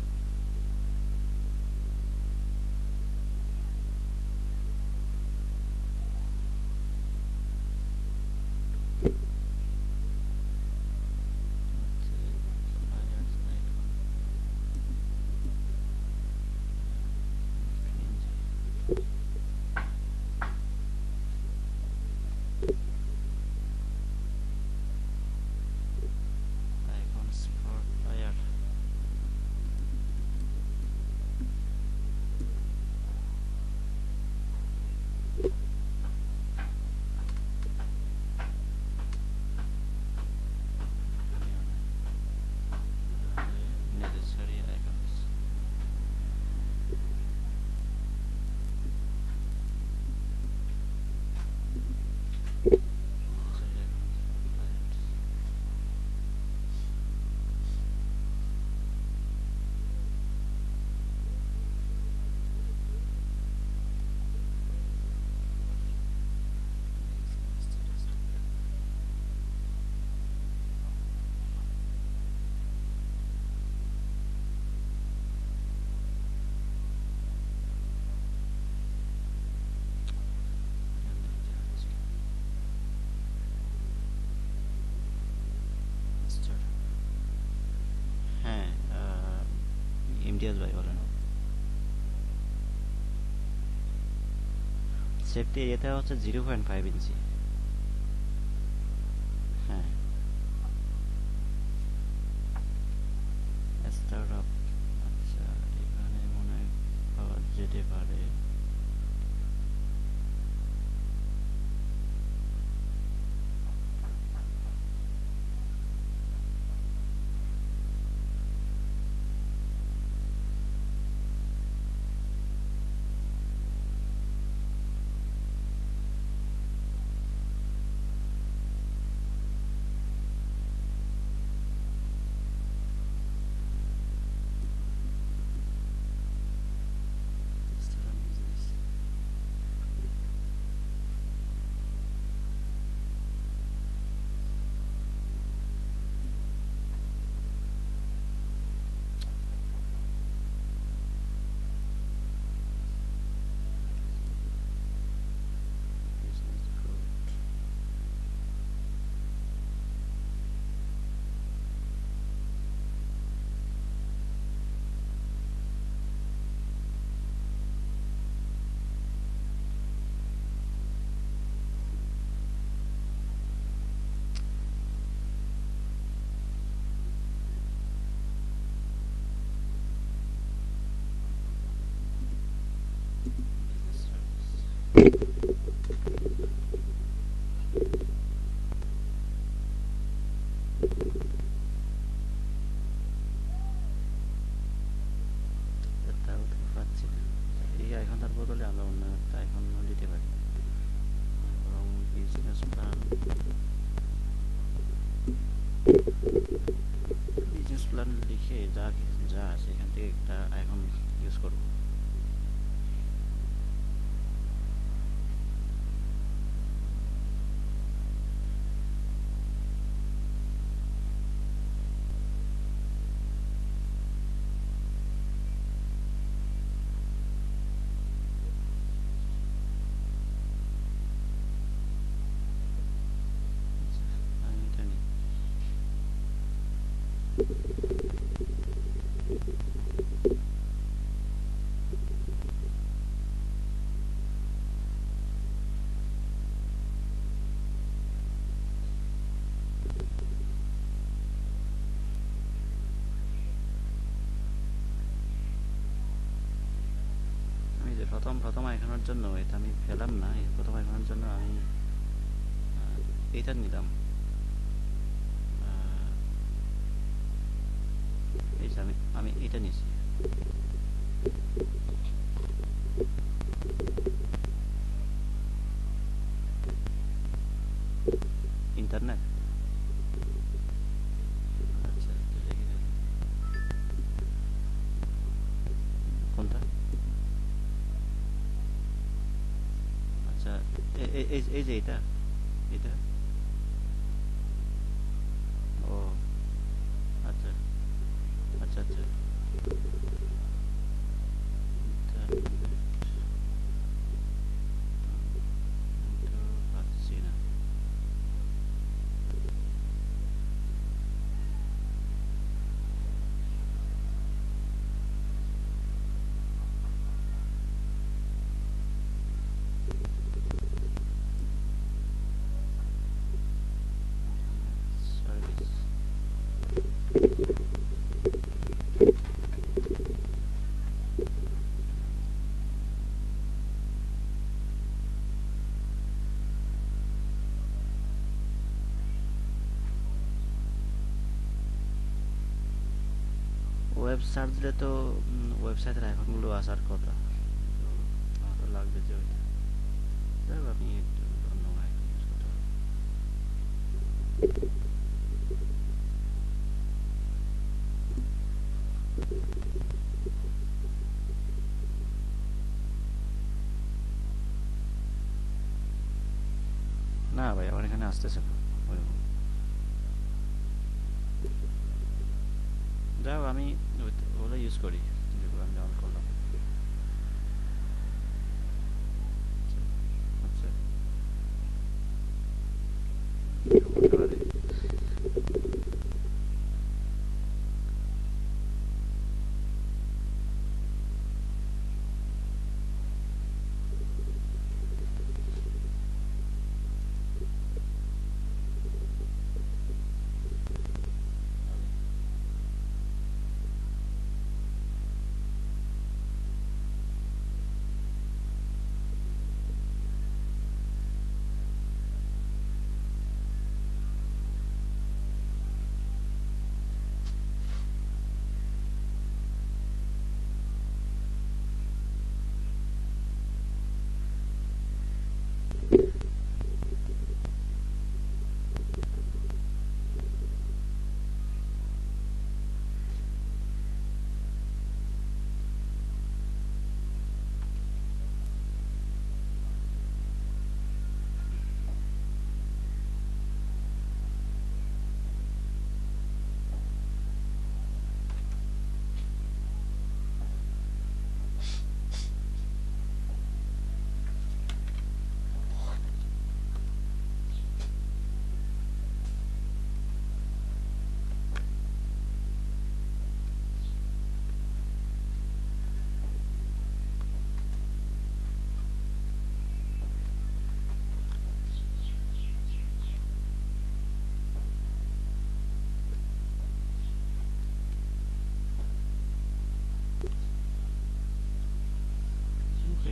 হ্যাঁ, ইমতিয়াজ ভাই বলেন। সেফটি এরিয়াতে হচ্ছে 0.5 ইঞ্চি। হ্যাঁ, স্টার্ট আপ। আচ্ছা, এখানে মনে হয় পাওয়া যেতে পারে। তাও তো পাচ্ছি না। এই আইফোনটার বদলে আমরা অন্য একটা আইফোন দিতে পারি, এবং বিজনেস প্ল্যান লিখে যা যা আছে এখান থেকে একটা আইফোন ইউজ করবো। আমি এটা নিই। আমি যে প্রথম আইফোনের জন্য এটা আমি পেলাম না, এই প্রথম আইফোনের জন্য আমি এইটা নিলাম। এই যে আমি এটা নিয়েছি। ইন্টারনেট, আচ্ছা কোনটা? আচ্ছা, এই যে এটা এটা ও আচ্ছা আচ্ছা আচ্ছা পাচ্ছি না। সার্ভিস ওয়েব সার্চ দিলে তো ওয়েবসাইটের আইকনগুলো আসার কথা, তো আমার তো লাগবে যে ওইটা। যাই হোক, আমি একটু অন্য আইকন ইউজ করতে পারবো। না ভাই, আমার এখানে আসতেছে না ওইরকম। যাই হোক, আমি ওগুলো ইউজ করি যেগুলো আমি ডাউনলোড করলাম। আচ্ছা, করতে পারি।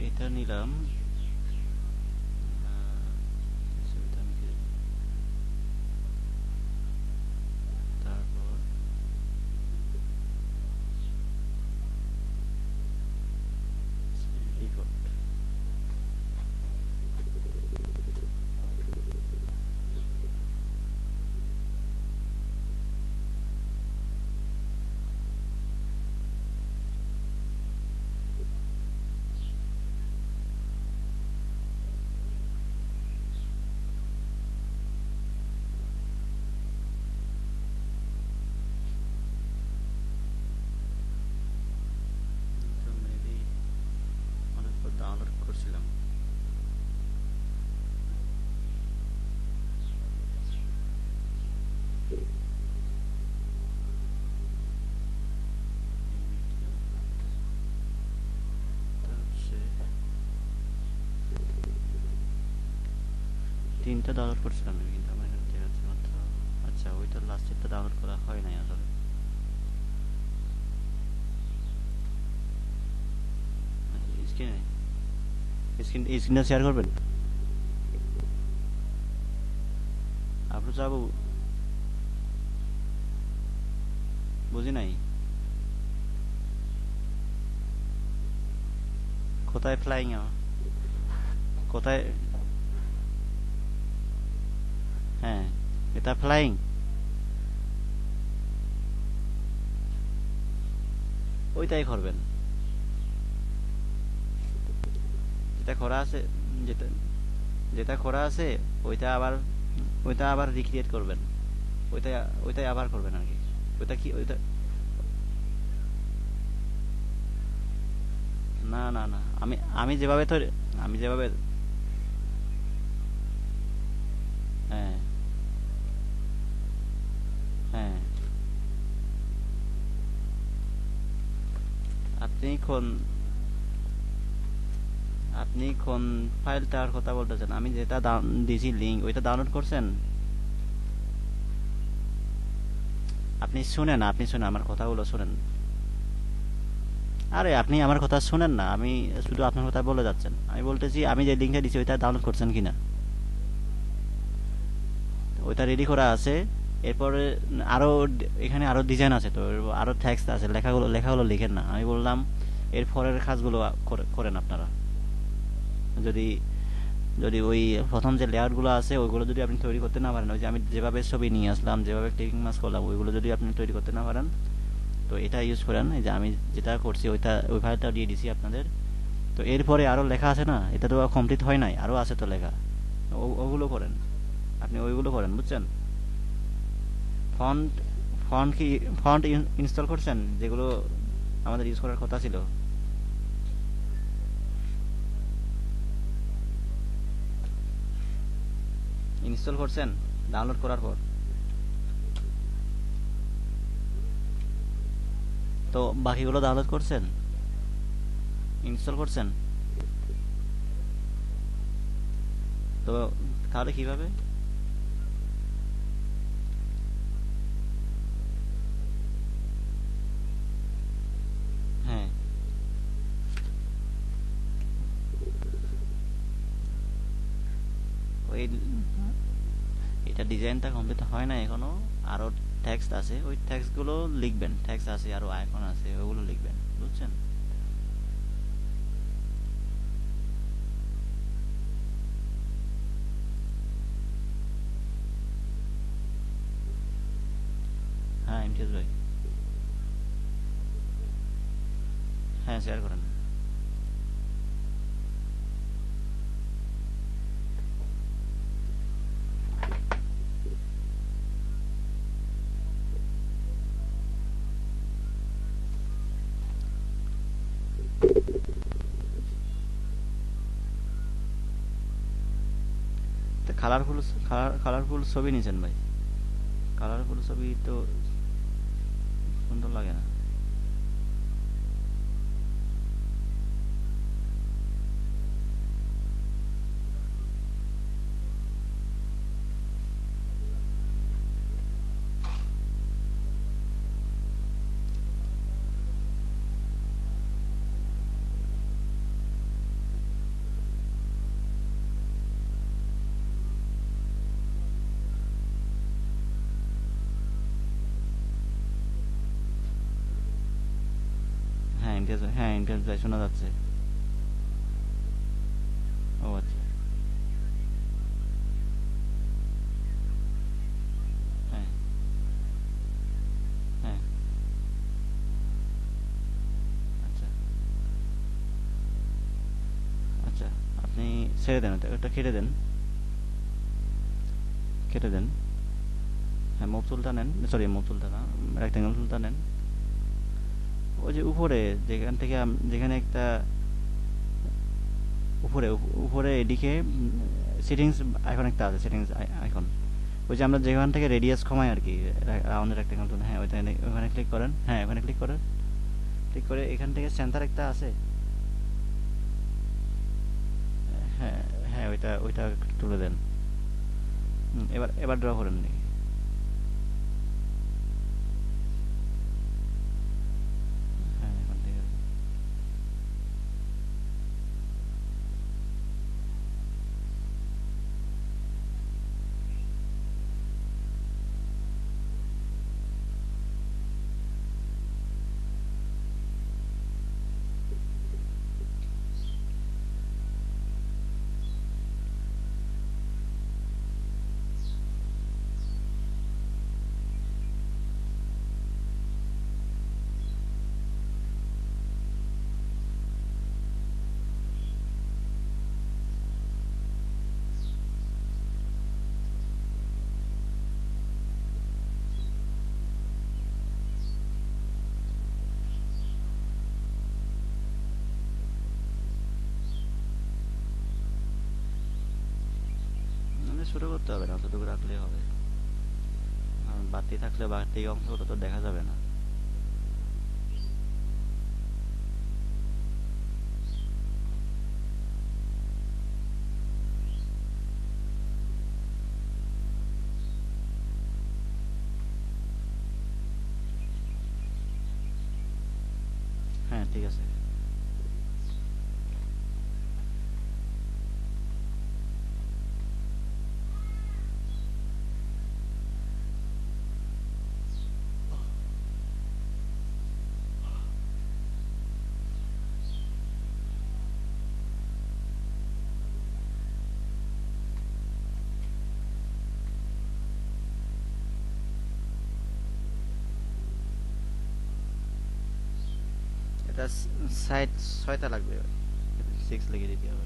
এটা নিলাম। ছবিটা আমি কি দেবো? তারপর রিপোর্ট। তো মেবি অনেকবার ডাউনলোড করছিলাম। তিনটা ডাউনলোড করছিলাম আমি, কিন্তু আমার এখানে দেখাচ্ছে মাত্র। আচ্ছা, ওইটা লাস্টেরটা ডাউনলোড করা হয় নাই আসলে। স্ক্রিনে স্ক্রিনটা শেয়ার করবেন আপনি? যাবো, বুঝি নাই। কোথায় ফ্লাইং? কোথায়? হ্যাঁ, এটা ফ্লাইং। ওইটাই করবেন, যেটা খরা আছে, যেটা যেটা খরা আছে ওইটা আবার রিক্রিয়েট করবেন। ওইটাই ওইটাই আবার করবেন আর কি। ওইটা কি ওইটা না না না, আমি আমি যেভাবে তৈরি, আমি যেভাবে, হ্যাঁ হ্যাঁ, আপনি কোন, আপনি কোন ফাইলটার কথা বলতেছেন? আমি যেটা দিয়েছি লিঙ্ক, ওইটা ডাউনলোড করছেন? আপনি শুনেন, আপনি শুনেন আমার কথাগুলো শুনেন। আরে আপনি আমার কথা শুনেন না, আমি শুধু আপনার কথা বলে যাচ্ছেন। আমি বলতেছি আমি যে লিঙ্কটা দিচ্ছি ওইটা ডাউনলোড করছেন কিনা। ওইটা রেডি করা আছে। এরপরে আরো এখানে আরো ডিজাইন আছে, তো আরো টেক্সট আছে, লেখাগুলো লেখাগুলো লিখেন না। আমি বললাম এর পরের কাজগুলো করেন আপনারা। যদি যদি ওই প্রথম যে লেআউটগুলো আছে ওইগুলো যদি আপনি তৈরি করতে না পারেন, ওই যে আমি যেভাবে ছবি নিয়ে আসলাম, যেভাবে টেকিং মাস করলাম, ওইগুলো যদি আপনি তৈরি করতে না পারেন, তো এটা ইউজ করেন। এই যে আমি যেটা করছি ওইটা, ওই ফাইলটা দিয়ে দিছি আপনাদের। তো এরপরে আরো লেখা আছে না, এটা তো কমপ্লিট হয় নাই, আরো আছে তো লেখা। ওগুলো করেন, আপনি ওইগুলো করেন, বুঝছেন? ফন্ট, ফন্ট কি, ফন্ট ইনস্টল করছেন যেগুলো আমাদের ইউজ করার কথা ছিল? ইনস্টল করছেন ডাউনলোড করার পর? তো বাকিগুলো ডাউনলোড করছেন, ইনস্টল করছেন? তো তাহলে কিভাবে? হ্যাঁ, ওই এটা ডিজাইনটা কমপ্লিট হয় না এখনো। আরো টেক্সট আছে, ওই টেক্সটগুলো লিখবেন। টেক্সট আছে, আরো আইকন আছে, ওগুলো লিখবেন, বুঝছেন? হ্যাঁ ইমতিয়াজ ভাই, হ্যাঁ শেয়ার করেন। তো কালারফুল, কালারফুল ছবি নিয়েছেন ভাই? কালারফুল ছবি তো সুন্দর লাগে না। হ্যাঁ ইমতিয়াজ ভাই, হ্যাঁ ইমতিয়াজ ভাই শোনা যাচ্ছে। ও আচ্ছা, হ্যাঁ হ্যাঁ, আচ্ছা আচ্ছা, আপনি ছেড়ে দেন, ওটা ওটা কেটে দেন, কেটে দেন। হ্যাঁ মুভ টুলটা নেন, সরি মুভ টুলটা না, রেক্টেঙ্গেল টুলটা নেন। ওই যে উপরে যেখান থেকে যেখানে একটা উপরে উপরে এদিকে সেটিংস আইকন একটা আছে, সেটিংস আইকন, ওই যে আমরা যেখান থেকে রেডিয়াস কমাই আর কি, রাউন্ডের রেক্টেঙ্গেল টুল, হ্যাঁ ওইটা ওখানে ক্লিক করেন। হ্যাঁ ওখানে ক্লিক করেন, ক্লিক করে এখান থেকে সেন্টার একটা আছে। হ্যাঁ হ্যাঁ, ওইটা ওইটা তুলে দেন। এবার এবার ড্র করেন নাকি? হ্যাঁ এখন ঠিক আছে। শুরু করতে হবে না, অতটুকু রাখলেই হবে। কারণ বাড়তি থাকলে বাড়তি অংশটা তো দেখা যাবে না। হ্যাঁ ঠিক আছে। এটা সাইড 6টা লাগবে, 6 লিখে দিতে হবে।